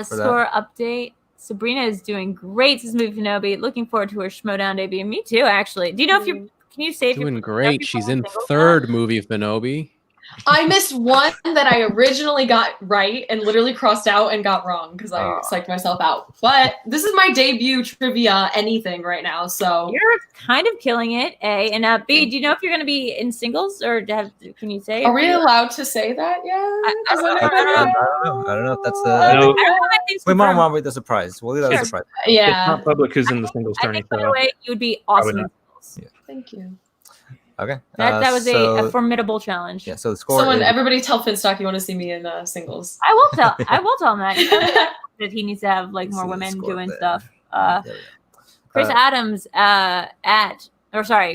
Score update. Sabrina is doing great this movie Kenobi. Looking forward to her Schmoedown debut. Me too, actually. Do you know if you're? Can you say if Doing you're great. She's in third movie of Benobi. I missed one that I originally got right and literally crossed out and got wrong because I psyched myself out. But this is my debut trivia anything right now, so You're kind of killing it. A and B. Do you know if you're going to be in singles or can you say? are we allowed to say that yet? I Does don't anybody know. know? I don't know if that's No. I don't know if things Wait, confirmed. Mom, wait, that's a surprise. We'll leave that as a surprise. It's Yeah. not public who's in the singles I tourney. think, by the So way, you would be awesome. Probably in singles. Thank you. Okay. That was so, a formidable challenge. Yeah. So the score. Someone, is, everybody, tell Finstock you want to see me in singles. I will tell him that he needs to have like more See the women score doing there. stuff. there we go. Chris Adams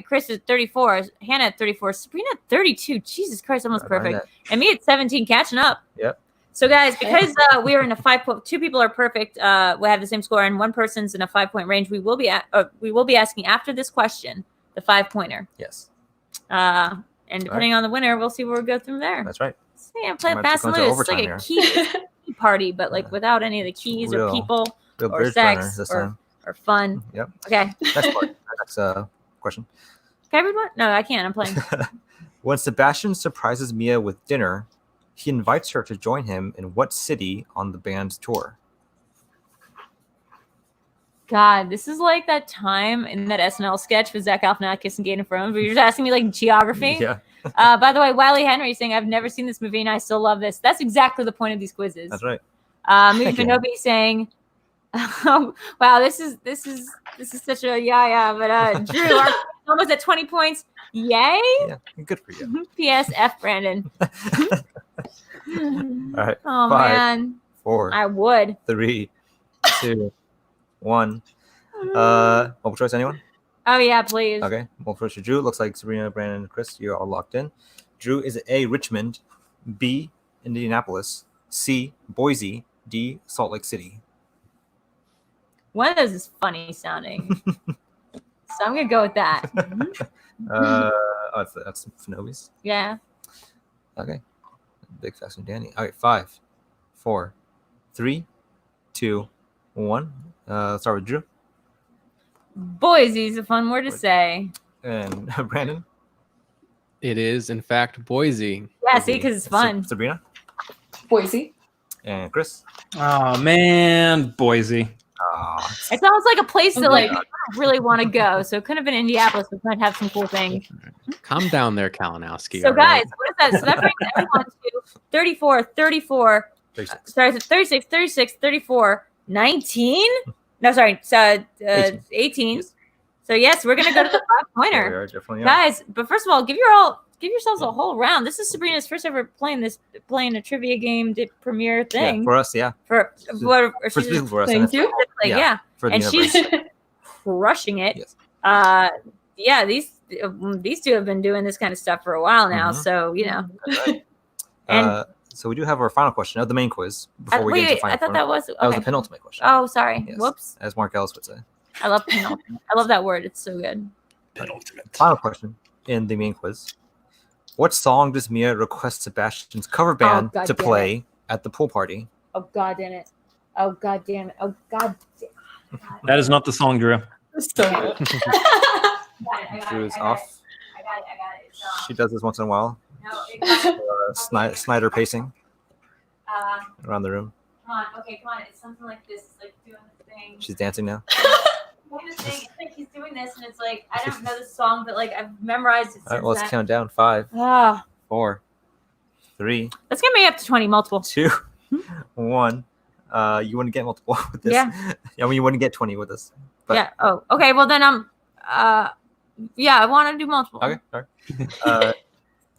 Chris is 34, Hanna at 34, Sabrina at 32. Jesus Christ, almost Right behind perfect. And me at 17, catching up. Yep. So guys, because we are in a 5 two people are perfect, we have the same score, and one person's in a 5-point range. We will be asking after this question the 5-pointer. Yes. And depending on the winner, we'll see where we go from there. That's right. So, yeah, play Might fast have and to go loose. It's like into a key party, but like without any of the keys or Real- people Real or bridge burner sex this or, time. or fun. Yep. Okay. Next part. Next question. Can everyone? No, I can't. I'm playing. When Sebastian surprises Mia with dinner, he invites her to join him in what city on the band's tour? God, this is like that time in that SNL sketch with Zach Galifianakis and Game of Thrones, where you're just asking me like geography. Yeah, By the way, Wiley Henry is saying I've never seen this movie and I still love this. That's exactly the point of these quizzes. that's right. Movie Thank you. Kenobi saying, oh, "Wow, this is such a yeah." But Drew, our almost at 20 points. Yay! Yeah, good for you. P.S. F. Brandon. All right. Oh 5, man, 4, I would. 3, 2, 1. Multiple choice, anyone? Oh yeah, please. Okay. Multiple choice. Drew. Looks like Sabrina, Brandon, and Chris. You're all locked in. Drew is A. Richmond, B. Indianapolis, C. Boise, D. Salt Lake City. One of those is funny sounding, so I'm gonna go with that. That's Fenobi's. Yeah. Okay. Big Fast and Danny. All right. 5, 4, 3, 2, 1. Let's start with Drew Boise's a fun word to say. and Brandon. It is, in fact, Boise. Yeah, see, because it's fun. Sabrina Boise. and Chris. oh man, Boise. It sounds like a place that like Okay. you really want to go. So it could have been Indianapolis. We might have some cool things. Calm down there, Kalinowski. So all right? guys, what is that? So that brings everyone to 34, 36. sorry, 36, 36, 34, 19? No, sorry, 18. Yes. So yes, we're gonna go to the There we 5-pointer. are, definitely are. Guys, but first of all, give yourselves a whole round. This is Sabrina's first ever playing a trivia game premiere thing. Yeah, for us, yeah. for what For she's speaking for us. Thank and you. Yeah. yeah. For the And universe. she's crushing it. Yes. Yeah, these two have been doing this kind of stuff for a while now, Mhm. so you know. That's right. And- So we do have our final question of the main quiz before we get into wait, final. I thought that was that was okay. the penultimate question. Oh, sorry. Yes. Whoops. As Mark Ellis would say. I love penultimate. I love that word. It's so good. Penultimate. Final question in the main quiz. What song does Mia request Sebastian's cover band God to damn play at the pool party? Oh god damn it. Oh god damn it. Oh god damn it. That is not the song, Drew. So good. Drew is off. I got it. It's She does this once in a while. no, Snyder pacing uh, around the room. come on. Okay, come on. It's something like this. It's like doing the thing. She's dancing now. trying to think. It's like he's doing this, and it's like I don't know this song, but like I've memorized it since All right, well, let's that. count down. 5, Ah, 4, 3, let's get me up to 20 multiple. 2, 1. You wouldn't get multiple with this. Yeah. I mean, you wouldn't get 20 with this. But, Yeah. Oh, okay. Well, then yeah, I want to do multiple. Okay. All right.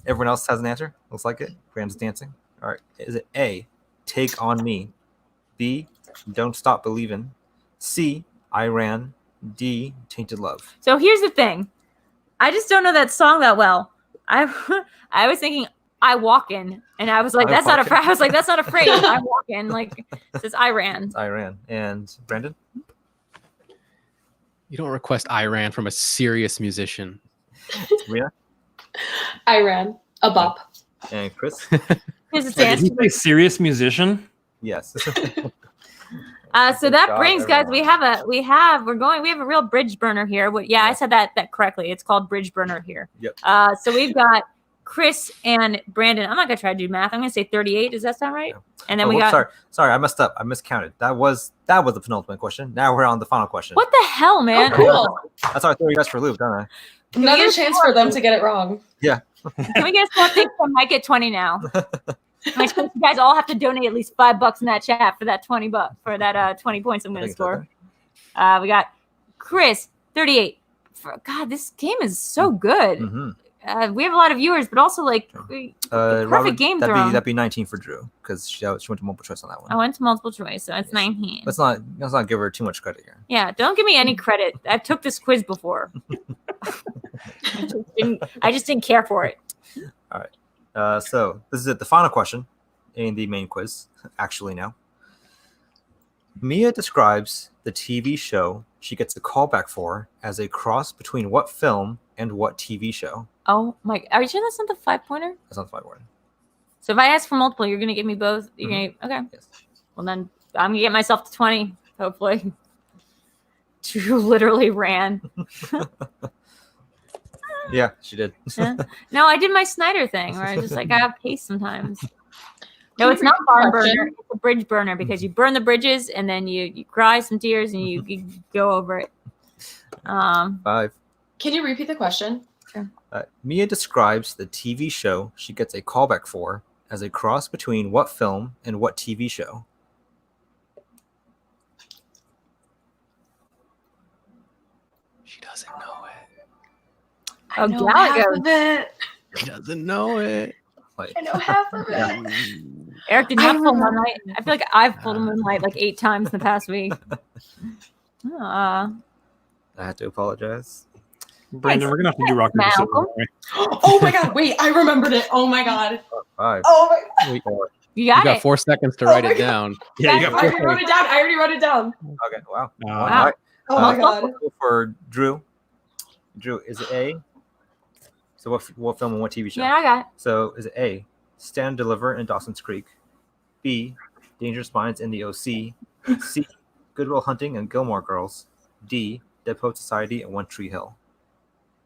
Everyone else has an answer. Looks like it. Brandon's dancing. All right. Is it A, Take on Me? B, Don't Stop Believin'? C, I Ran? D, Tainted Love? So here's the thing. I just don't know that song that well. I was thinking I walk in, and I was like, that's not a phrase. I was like, that's not a phrase. I walk in, like it says I ran. I Ran. And Brandon? You don't request I ran from a serious musician. Sabrina? I ran a bop. And Chris? Here's the Did dance. he say serious musician? Yes. So Good that job, brings, guys, we everyone. have a real bridge burner here. Yeah, I said that correctly. It's called bridge burner here. Yep. So we've got Chris and Brandon. I'm not gonna try to do math. I'm gonna say 38. Does that sound right? And then we got. Sorry, I messed up. I miscounted. That was the penultimate question. Now we're on the final question. What the hell, man? Oh, cool. That's how I throw you guys for a loop, don't I? Another chance for them to get it wrong. Can we get something? I might get 20 now. You guys all have to donate at least $5 in that chat for that $20 for that 20 points I'm I gonna think so, score. We got Chris 38. God, this game is so good. Mm-hmm. We have a lot of viewers, but also like perfect Robert, game that'd thrown. be 19 for Drew because she went to multiple choice on that one. I went to multiple choice, so it's 19. Let's not give her too much credit here. Yeah, don't give me any credit. I took this quiz before. I just didn't care for it. All right. So this is it. The final question in the main quiz. Actually, now Mia describes the TV show she gets a callback for as a cross between what film and what TV show? Oh my! Are you sure that's not the 5-pointer? That's not the 5 word. So if I ask for multiple, you're gonna give me both. You're gonna okay. Yes. Well then, I'm gonna get myself to 20. Hopefully. Drew literally ran. Yeah, she did. No, I did my Snyder thing where I just like I have pace sometimes. No, it's not barn burner. It's a bridge burner because you burn the bridges and then you cry some tears and you go over it. 5. Can you repeat the question? Mia describes the TV show she gets a callback for as a cross between what film and what TV show? She doesn't know it. Oh, know half Gallagher. of it. She doesn't know it. Like, I know half of it. Eric did not pull Moonlight. I feel like I've pulled Moonlight like 8 times in the past week. I have to apologize. Brandon, we're gonna have to do Rock Paper Scissors. Malcolm. right? Oh my god, wait, I remembered it. Oh my god. 5. Oh my god. 4. You You got got it. 4 seconds to Oh write my it God. down. Yeah, you I got already wrote it down. I already wrote it down. Okay, wow. Wow. All right. Oh my Uh, god. For Drew. Drew, is it A? So what film and what TV show? Yeah, I got it. So is it A, Stand and Deliver in Dawson's Creek? B, Dangerous Minds in the OC? C, Good Will Hunting and Gilmore Girls? D, Dead Poet Society and One Tree Hill?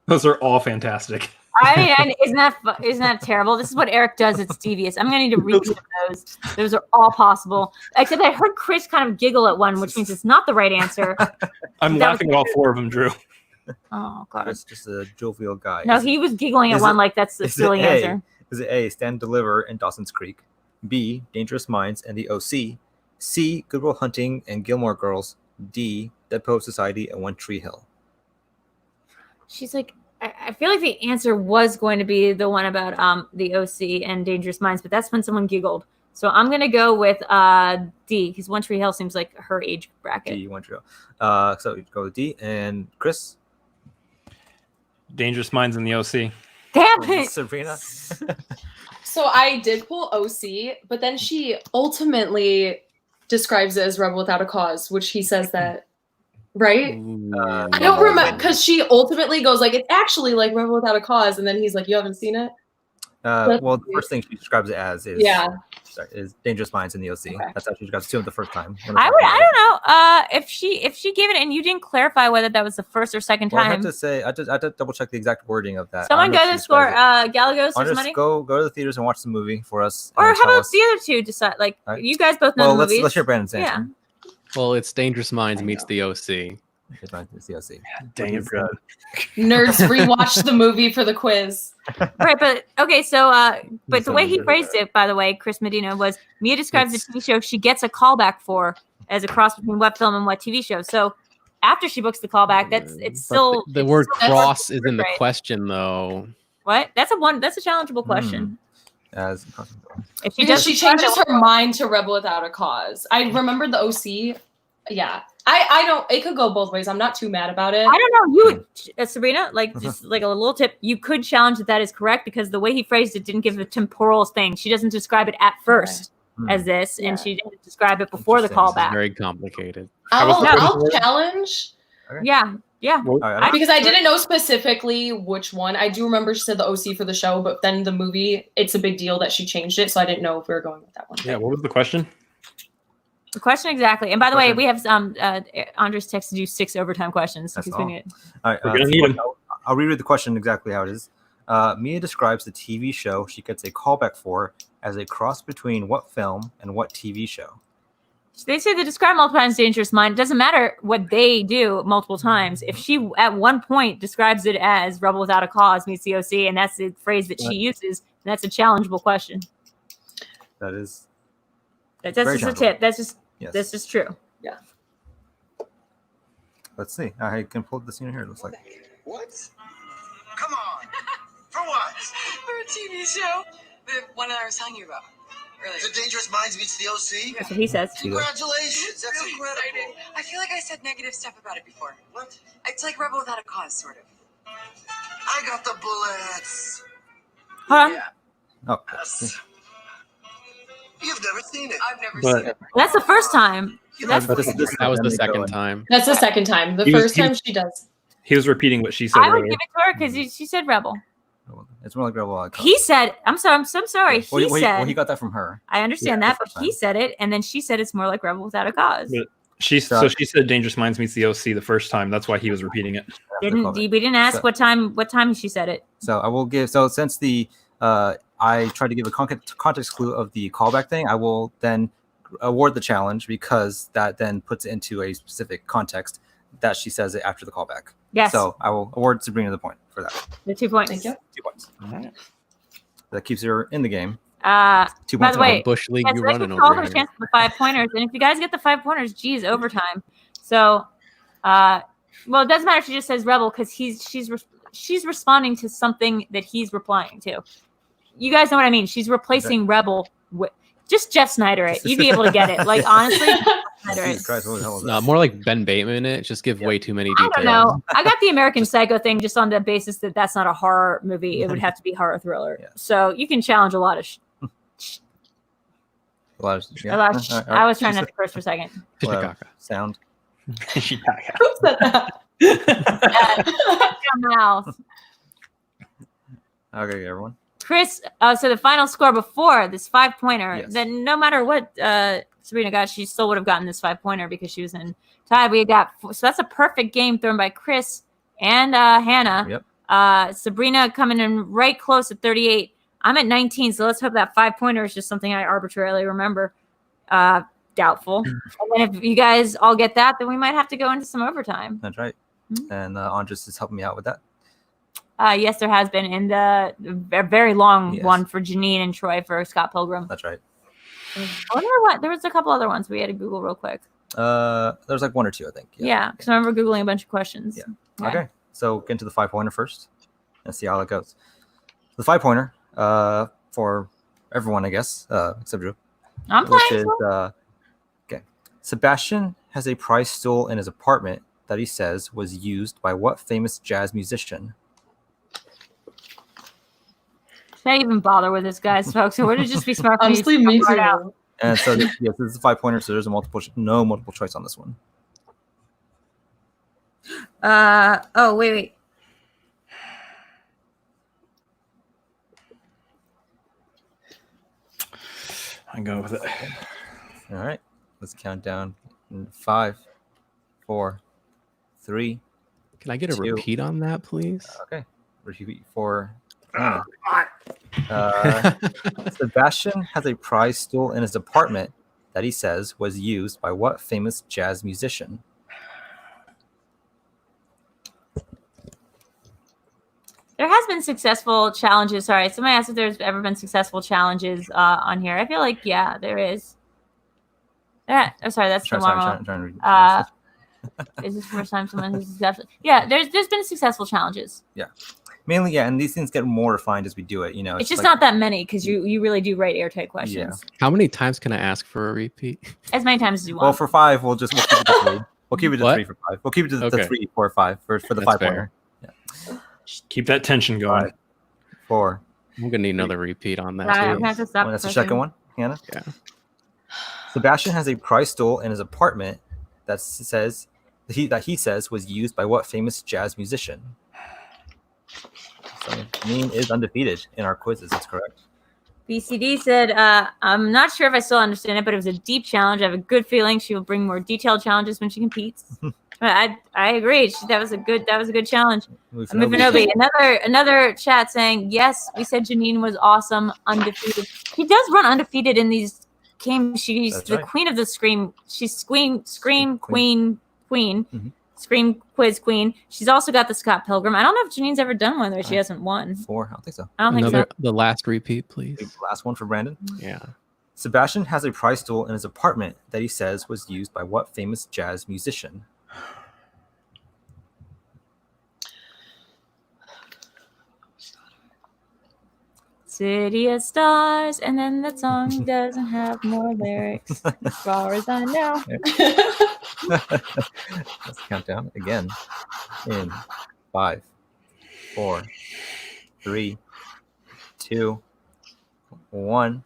Those are all fantastic. I mean, and isn't that terrible? This is what Eric does. It's devious. I'm gonna need to repeat those. Those are all possible. Except I heard Chris kind of giggle at one, which means it's not the right answer. I'm That laughing at all 4 of them, Drew. Oh god. That's just a jovial guy. No, he was giggling at is one it- like that's the is it silly A? answer. Is it A, Stand and Deliver in Dawson's Creek? B, Dangerous Minds and the OC? C, Good Will Hunting and Gilmore Girls? D, Dead Poet Society and One Tree Hill? She's like, I feel like the answer was going to be the one about the OC and Dangerous Minds, but that's when someone giggled. So I'm gonna go with D because One Tree Hill seems like her age bracket. D, One Tree Hill. So you go with D. And Chris? Dangerous Minds in the OC. Damn it! Sabrina? So I did pull OC, but then she ultimately describes it as Rebel Without a Cause, which he says that, right? I don't remember because she ultimately goes like, it's actually like Rebel Without a Cause, and then he's like, you haven't seen it? Well, the first thing she describes it as is is Dangerous Minds in the OC. Okay. That's how she describes it to him the first time. I don't know if she gave it and you didn't clarify whether that was the first or second Well, I time. have to say, I have to double check the exact wording of that. Someone go to the score. Galagos or I'll somebody, just go to the theaters and watch the movie for us. or and how tell about us. the other two decide? Like Right. you guys both know Well, the movies. let's hear Brandon's answer. Yeah. Well, it's Dangerous Minds meets the OC. COC. Dang it, Brandon. Nerds rewatched the movie for the quiz. Right, but okay, so but the way he phrased it, by the way, Chris Medina, was Mia describes the TV show she gets a callback for as a cross between what film and what TV show. So after she books the callback, it's still the word still cross is in the right? question though. What? That's a challengeable question. As If she Because does she changes her mind to Rebel Without a Cause. I remember the OC. Yeah. I don't, it could go both ways. I'm not too mad about it. I don't know. You would, Sabrina, like just like a little tip, you could challenge that is correct because the way he phrased it didn't give a temporal thing. She doesn't describe it at first as this, and she didn't describe it before the callback. Very complicated. I'll challenge. Okay. Yeah. Because I didn't know specifically which one. I do remember she said the OC for the show, but then the movie, it's a big deal that she changed it, so I didn't know if we were going with that one. Yeah, what was the question? The question exactly. And by the way, we have Andres texted you 6 overtime questions. That's because we all. need it. All right, We're gonna need 'em. I'll reread the question exactly how it is. Mia describes the TV show she gets a callback for as a cross between what film and what TV show. They say they describe multiple times dangerous mind. It doesn't matter what they do multiple times. If she at one point describes it as Rebel Without a Cause meets COC, and that's the phrase that she uses, that's a challengeable question. That is. That's very just a challengeable. tip. That's Yes. just true. Let's see. I can pull the scene here. It looks like. What? Come on. For what? For a TV show. The one that I was telling you about earlier. The Dangerous Minds meets the OC? That's what he says. Congratulations. That's Really incredible. excited. I feel like I said negative stuff about it before. What? It's like Rebel Without a Cause, sort of. I got the bullets. Hold on. Yeah. Oh. Yes. You've never seen it. I've never But- seen it. That's the first time. That's But this That was the then they go second in. time. That's the second time. The He was- first time she does. He was repeating what she said I would earlier. give it to her because she said Rebel. It's more like Rebel. He said, I'm sorry. He said, he got that from her. I understand Yeah, that, that's but he said it, and then she said it's more like Rebel Without a Cause. But she said Dangerous Minds meets the OC the first time. That's why he was repeating it. After the callback. We didn't ask So- what time she said it. So I will give. So since the I tried to give a context clue of the callback thing, I will then award the challenge because that then puts it into a specific context that she says it after the callback. Yes. So I will award Sabrina the point for that. The 2 points. Thank you. 2 points. That keeps her in the game. 2 By points. the way, Bush League yes, you let's running give all over her here. chance for the 5 pointers, and if you guys get the 5 pointers, geez, overtime. So, well, it doesn't matter if she just says Rebel because she's responding to something that he's replying to. You guys know what I mean? She's replacing Rebel with just Jeff Snyder. It. You'd be able to get it. Like honestly, Jeff Snyder it. Jesus Christ, what the hell is that? More like Ben Bateman. It just give way too many I details. don't know. I got the American Psycho thing just on the basis that that's not a horror movie. It would have to be horror thriller. Yeah. So you can challenge a lot of. A lot of, A lot of all right. I was trying not to curse for a second. Whatever. Titicaca. Sound. Who said that? Mouth. Okay, everyone. Chris, so the final score before this 5-pointer, Yes. then no matter what Sabrina got, she still would have gotten this 5-pointer because she was in tie. We got so that's a perfect game thrown by Chris and Hanna. Yep. Sabrina coming in right close at 38. I'm at 19, so let's hope that 5-pointer is just something I arbitrarily remember. Doubtful. And then if you guys all get that, then we might have to go into some overtime. That's right. And Andres is helping me out with that. Yes, there has been in the a very long Yes. one for Janine and Troy for Scott Pilgrim. That's right. I wonder what there was a couple other ones we had to Google real quick. There's like 1 or 2, I think. Yeah, because I remember Googling a bunch of questions. Yeah. Okay. So get into the 5-pointer first and see how that goes. The 5-pointer for everyone, I guess, except Drew. I'm Which playing. is okay. Sebastian has a prize stool in his apartment that he says was used by what famous jazz musician? Should I even bother with this, guys, folks? Or would it just be smart? for me to Honestly, me figure it out? too. And so this is a 5-pointer, so there's a no multiple choice on this one. Oh, wait. I go with it. All right. Let's count down. 5, 4, 3. Can I get a 2. repeat on that, please? Okay. Repeat for. Sebastian has a prize stool in his apartment that he says was used by what famous jazz musician? successful challenges. Sorry, somebody asked if there's ever been successful challenges on here. I feel like there is. Yeah, oh, sorry, that's the one. Trying to read Is this the first time someone has successful? Yeah, there's been successful challenges. Yeah, mainly, yeah, and these things get more refined as we do it. It's just not that many because you really do write airtight questions. Yeah. How many times can I ask for a repeat? As many times as you want. Well, for 5, we'll keep it to 3. We'll keep it to 3 for 5. We'll keep it to the 3, 4, 5 for the 5 pointer. Yeah. Just keep that tension going. 5, 4. I'm gonna need another repeat on that. I'm gonna have to stop. That's the second one, Hannah. Yeah. Sebastian has a prize stool in his apartment that he says was used by what famous jazz musician? So Janine is undefeated in our quizzes. That's correct. BCD said, I'm not sure if I still understand it, but it was a deep challenge. I have a good feeling she will bring more detailed challenges when she competes. I agree. That was a good challenge. Movinobi, another chat saying, yes, we said Janine was awesome, undefeated. She does run undefeated in these games. She's That's the right. queen of the scream. She's scream queen. Mhm. Scream quiz queen. She's also got the Scott Pilgrim. I don't know if Janine's ever done one where she hasn't won. 4. I don't think so. I don't think so. The last repeat, please. Last one for Brandon. Yeah. Sebastian has a prize stool in his apartment that he says was used by what famous jazz musician? City of Stars, and then the song doesn't have more lyrics, as far as I know. Let's count down again. In 5, 4, 3, 2, 1.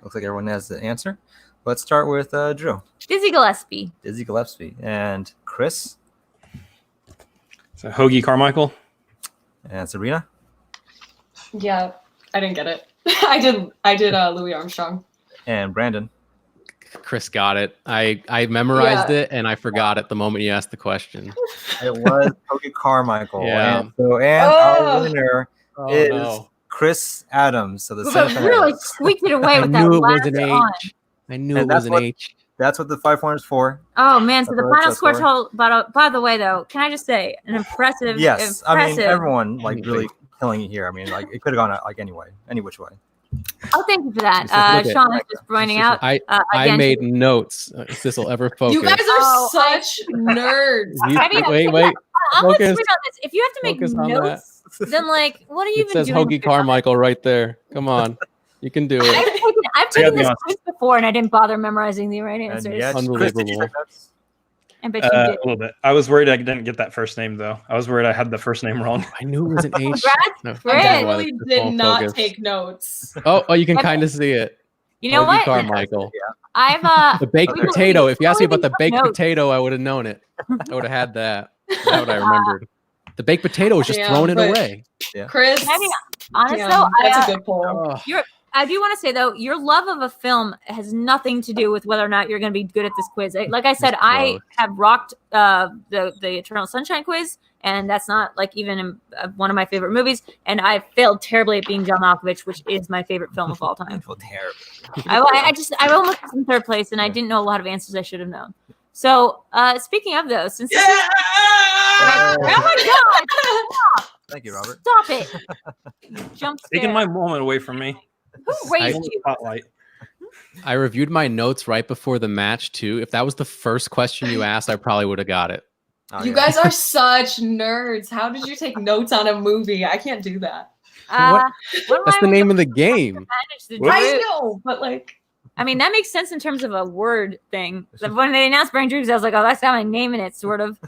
Looks like everyone has the answer. Let's start with Drew. Dizzy Gillespie. Dizzy Gillespie. And Chris. So Hoagie Carmichael. And Sabrina. Yeah, I didn't get it. I did Louis Armstrong. And Brandon. Chris got it. I memorized it and I forgot it the moment you asked the question. It was Hoagie Carmichael. Yeah. And our winner is Chris Adams. So the But really squeaked it away with that last on. I knew it was an H. That's what the 5 pointers for. Oh man! So the That's final score story. told. But by the way, though, can I just say an impressive? Yes, I mean impressive. everyone really killing it here. I mean, like it could have gone like any which way. Oh, thank you for that. Look at- Sean is just pointing out. I again, made notes. If this will ever focus. You guys are such nerds. I mean, wait. I'm gonna Focus. screen on this. If you have to make Focus on notes, then like, what are you It even says doing? Hoagie Carmichael right there. Come on, you can do it. I've taken be this honest. quiz before, and I didn't bother memorizing the right answers. And yeah, Unbelievable. Chris, did you take notes? I bet you A did. little bit. I was worried I didn't get that first name though. I was worried I had the first name wrong. I knew it was an H. Congrats, No, Chris. I I don't know why really this did won't not focus. take notes. Oh, you can kind of see it. You know Hoagie what? Carmichael. I've The baked Okay. potato. If you asked me about the Took baked notes. potato, I would have known it. I would have had that. That's what I remembered. The baked potato was just Yeah, throwing it but- away. Chris, I mean, honest damn, though, that's a good poll. Oh, I do want to say though, your love of a film has nothing to do with whether or not you're going to be good at this quiz. Like I said, I gross. have rocked the Eternal Sunshine quiz, and that's not like even one of my favorite movies. And I failed terribly at being John Malkovich, which is my favorite film of all I time. feel terrible. I almost was in third place, and I didn't know a lot of answers I should have known. So speaking of those, since this is, oh my god, Thank you, Robert. stop it! Jump scare. Taking my moment away from me. Who raised you? Spotlight. I reviewed my notes right before the match too. If that was the first question you asked, I probably would have got it. Oh, You yeah. guys are such nerds. How did you take notes on a movie? I can't do that. What am That's I the supposed name of the to game. manage the Whoops. I Drew? know, but like, I mean, that makes sense in terms of a word thing. Like, when they announced Brain Drews, I was like, oh, that's got my name in it, sort of.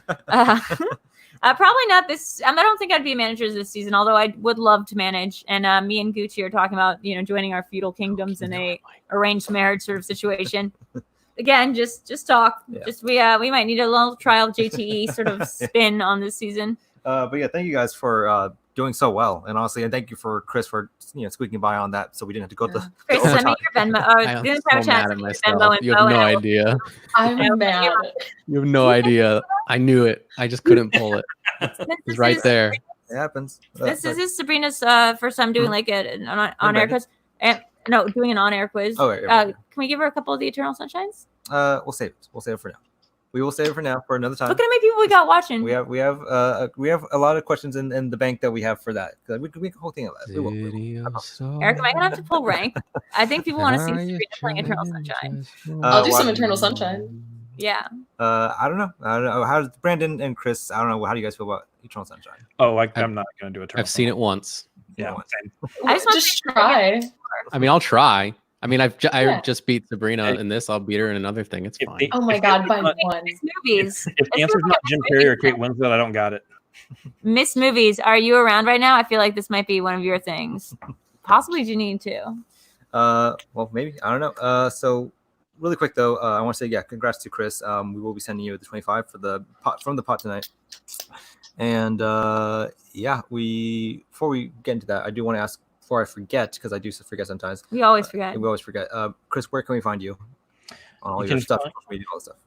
Probably not this. I don't think I'd be a manager this season, although I would love to manage. And me and Gucci are talking about, joining our feudal kingdoms in a arranged marriage sort of situation. Again, just talk. Yeah. Just we might need a little trial JTE sort of spin on this season. But yeah, thank you guys for doing so well, and honestly, and thank you for Chris for squeaking by on that, so we didn't have to go to the. Chris, send me your Venmo. I'm Doing so private chat, mad at send me your myself. Venmo You info, have no and I will- idea. I'm mad. You have no idea. I knew it. I just couldn't pull it. It's right there. It happens. This is Sabrina's first time doing like an on-air quiz. No, doing an on-air quiz. Oh, yeah. Can we give her a couple of the Eternal Sunshines? We'll save it. We'll save it for now. We will save it for now for another time. Look at how many people we got watching. We have a lot of questions in the bank that we have for that. We could make a whole thing of that. We will. Eric, am I gonna have to pull rank? I think people want to see Sabrina playing Eternal Sunshine. I'll do why- some Eternal Sunshine. Yeah. I don't know. How does Brandon and Chris? I don't know. How do you guys feel about Eternal Sunshine? Oh, I'm not going to do it. I've seen it once. Yeah. I just want Just to try. I mean, I'll try. I mean, I Yeah. just beat Sabrina Hey. in this. I'll beat her in another thing. It's If fine. the- Oh my If god, it's by not- one. Miss Movies. If the answer's not Jim Carrey or Kate Winslet, I don't got it. Miss Movies, are you around right now? I feel like this might be one of your things. Possibly Janine too. Well, maybe I don't know. So really quick though, I want to say congrats to Chris. We will be sending you the 25 for the pot from the pot tonight. And before we get into that, I do want to ask before I forget, because I do forget sometimes. We always forget. We always forget. Chris, where can we find you on all You your can stuff? find- Media, all that stuff.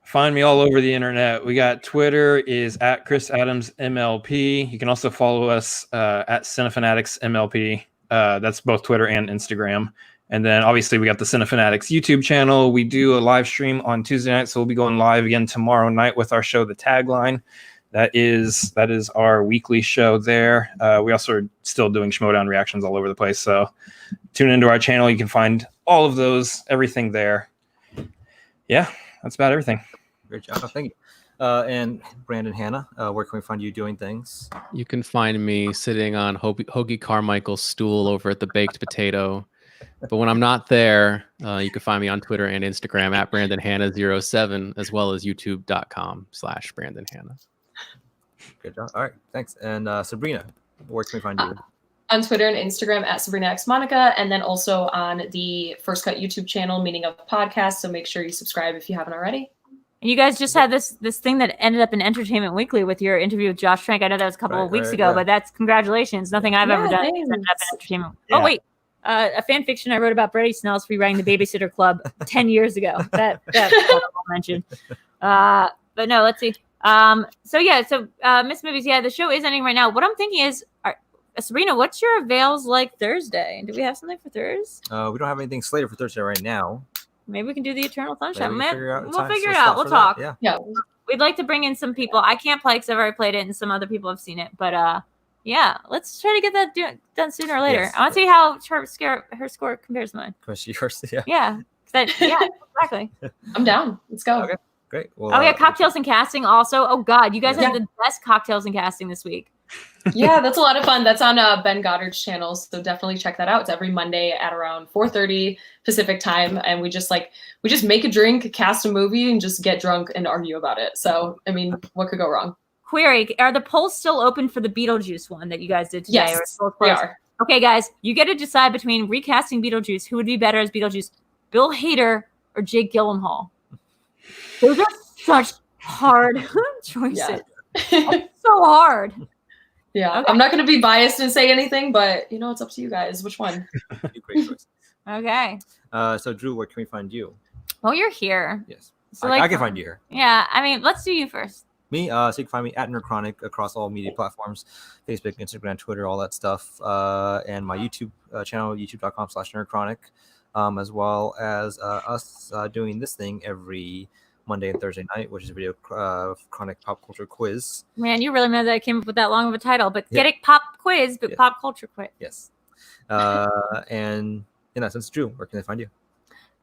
Find me all over the internet. We got Twitter is at Chris Adams MLP. You can also follow us at Cinefanatics MLP. That's both Twitter and Instagram. And then obviously we got the Cinefanatics YouTube channel. We do a live stream on Tuesday night, so we'll be going live again tomorrow night with our show, The Tagline. That is our weekly show there. We also are still doing Schmoedown reactions all over the place. So tune into our channel. You can find all of those, everything there. Yeah, that's about everything. Great job. Thank you. And Brandon, Hanna, where can we find you doing things? You can find me sitting on Hoagie Carmichael's stool over at the Baked Potato. But when I'm not there, you can find me on Twitter and Instagram at BrandonHanna07, as well as youtube.com/BrandonHanna. Good job. All right. Thanks. And Sabrina, where can we find you? On Twitter and Instagram at Sabrina X Monica, and then also on the First Cut YouTube channel, Meaning of Podcast. So make sure you subscribe if you haven't already. And you guys just had this thing that ended up in Entertainment Weekly with your interview with Josh Trank. I know that was a couple of weeks ago, but that's congratulations. Nothing I've ever done has ended up in Entertainment. Yeah. Oh wait, a fan fiction I wrote about Brady Snell's rewriting the Babysitter Club 10 years ago. That I'll mention. But no, let's see. So Miss Movies, the show is ending right now. What I'm thinking is, Sabrina, what's your avails like Thursday? Do we have something for Thursday? We don't have anything slated for Thursday right now. Maybe we can do the Eternal Sunshine. Maybe We'll figure it out. We'll talk. Yeah. Yeah. We'd like to bring in some people. I can't play because I've already played it, and some other people have seen it. But let's try to get that done sooner or later. Yes. I want to see how her score compares to mine. Yours, yeah. Yeah, exactly. I'm down. Let's go. Okay. Great. Well, Oh yeah, cocktails and casting also. Oh God, you guys Yeah. had the best cocktails and casting this week. Yeah, that's a lot of fun. That's on Ben Goddard's channel, so definitely check that out. It's every Monday at around 4:30 Pacific time, and we just make a drink, cast a movie, and just get drunk and argue about it. So I mean, what could go wrong? Query: are the polls still open for the Beetlejuice one that you guys did today? Yes, or it's both they closed? are. Okay, guys, you get to decide between recasting Beetlejuice. Who would be better as Beetlejuice, Bill Hader or Jake Gyllenhaal? Those are such hard choices. So hard. Yeah, Okay. I'm not going to be biased and say anything, but it's up to you guys. Which one? Great choice. Okay. So Drew, where can we find you? Well, you're here. Yes. So, I can find you here. Yeah, I mean, let's do you first. Me, so you can find me at NerdChronic across all media platforms, Facebook, Instagram, Twitter, all that stuff, and my YouTube channel, youtube.com/NerdChronic, as well as us doing this thing every Monday and Thursday night, which is a video chronic pop culture quiz. Man, you really made that I came up with that long of a title, but Yeah. get it pop quiz, but Yeah. pop culture quiz. Yes. And in that sense, Drew, where can they find you?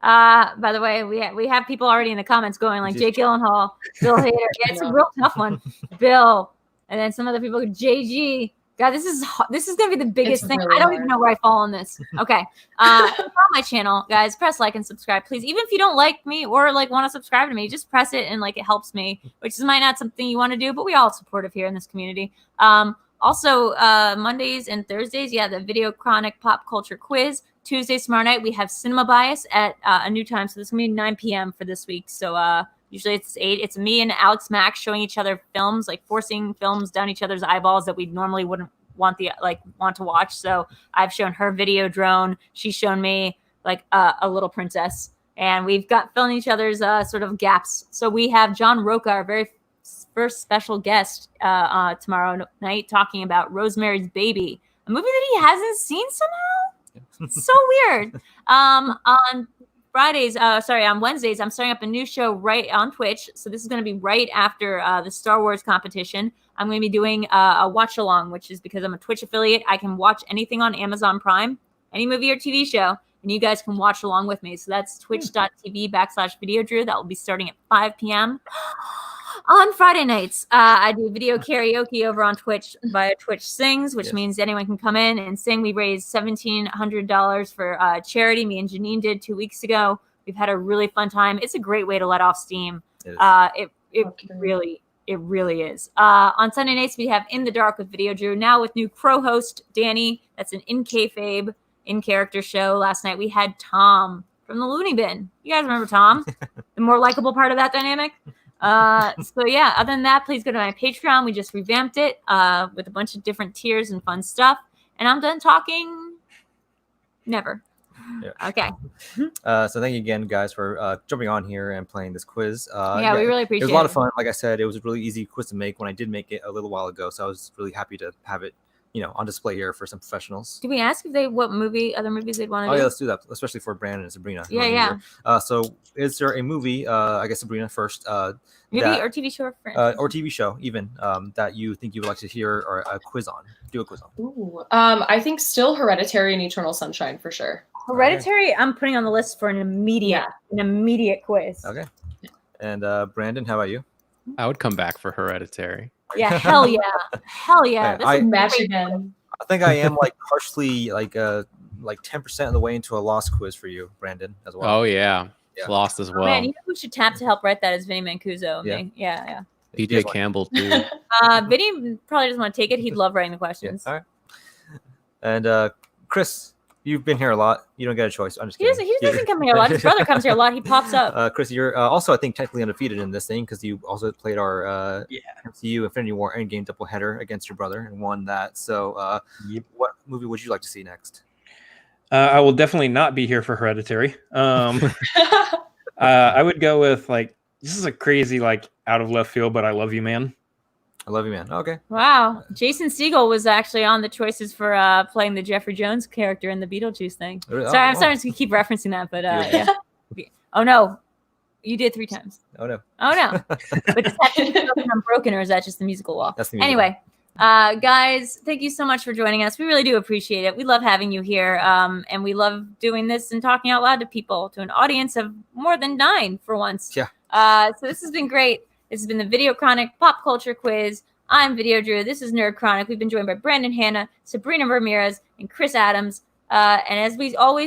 By the way, we have people already in the comments going like Jake Gyllenhaal, Bill Hader. Yeah, it's a real tough one. Bill, and then some other people. JG. God, this is gonna be the biggest It's thing. really I don't hard. even know where I fall on this. Okay, on my channel, guys, press like and subscribe, please. Even if you don't like me or want to subscribe to me, just press it and it helps me. Which is might not something you want to do, but we all supportive here in this community. Also, Mondays and Thursdays, the VideoChronic pop culture quiz. Tuesday, tomorrow night, we have Cinema Bias at a new time. So this is going to be 9 p.m. for this week. So usually it's 8. It's me and Alex Mack showing each other films, forcing films down each other's eyeballs that we normally wouldn't want to watch. So I've shown her Videodrone. She's shown me a Little Princess. And we've got filling each other's sort of gaps. So we have John Roca, our very first special guest tomorrow night, talking about Rosemary's Baby, a movie that he hasn't seen somehow. So weird. On on Wednesdays, I'm starting up a new show right on Twitch. So this is going to be right after the Star Wars competition. I'm going to be doing a watch along, which is because I'm a Twitch affiliate. I can watch anything on Amazon Prime, any movie or TV show, and you guys can watch along with me. So that's twitch.tv/Videodrew. That will be starting at 5 p.m. on Friday nights. I do video karaoke over on Twitch via Twitch Sings, which means anyone can come in and sing. We raised $1,700 for charity. Me and Janine did 2 weeks ago. We've had a really fun time. It's a great way to let off steam. It really is. On Sunday nights, we have In the Dark with Videodrew, now with new crow host Danny. That's an in kayfabe, in character show. Last night we had Tom from the Looney Bin. You guys remember Tom? The more likable part of that dynamic? So yeah, other than that, please go to my Patreon. We just revamped it with a bunch of different tiers and fun stuff. And I'm done talking. Never. Yeah. Okay. So thank you again, guys, for jumping on here and playing this quiz. We really appreciate it. It was a lot of fun. Like I said, it was a really easy quiz to make when I did make it a little while ago. So I was really happy to have it, on display here for some professionals. Did we ask if other movies they'd want to do? Oh, yeah, let's do that, especially for Brandon and Sabrina. Yeah. So is there a movie, I guess Sabrina first, movie or TV show? Or TV show, even, that you think you would like to hear or do a quiz on? Ooh, I think still Hereditary and Eternal Sunshine for sure. Hereditary, I'm putting on the list for an immediate quiz. Okay. And Brandon, how about you? I would come back for Hereditary. Yeah, hell yeah. Yeah, That's a match great again. I think I am partially like 10% of the way into a Lost quiz for you, Brandon, as well. Oh yeah. Lost as well. Man, you know who should tap to help write that is Vinny Mancuso. Yeah. PJ Campbell too. Vinny probably doesn't want to take it. He'd love writing the questions. Yeah. All right. And Chris, you've been here a lot. You don't get a choice. I'm just kidding. He doesn't come here a lot. His brother comes here a lot. He pops up. Chris, you're also, I think, technically undefeated in this thing because you also played our MCU Infinity War Endgame doubleheader against your brother and won that. So what movie would you like to see next? I will definitely not be here for Hereditary. I would go with this is a crazy out of left field, but I Love You Man. I Love You Man. Okay. Wow. Jason Segel was actually on the choices for playing the Jeffrey Jones character in the Beetlejuice thing. Sorry, I'm sorry to keep referencing that, but yeah. Oh no, you did 3 times. Oh no. But does that mean I'm broken, or is that just the musical wall? That's the musical. Anyway, guys, thank you so much for joining us. We really do appreciate it. We love having you here, and we love doing this and talking out loud to people, to an audience of more than 9 for once. Yeah. So this has been great. This has been the VideoChronic Pop Culture Quiz. I'm Videodrew. This is NerdChronic. We've been joined by Brandon Hanna, Sabrina Ramirez, and Chris Adams. And as we always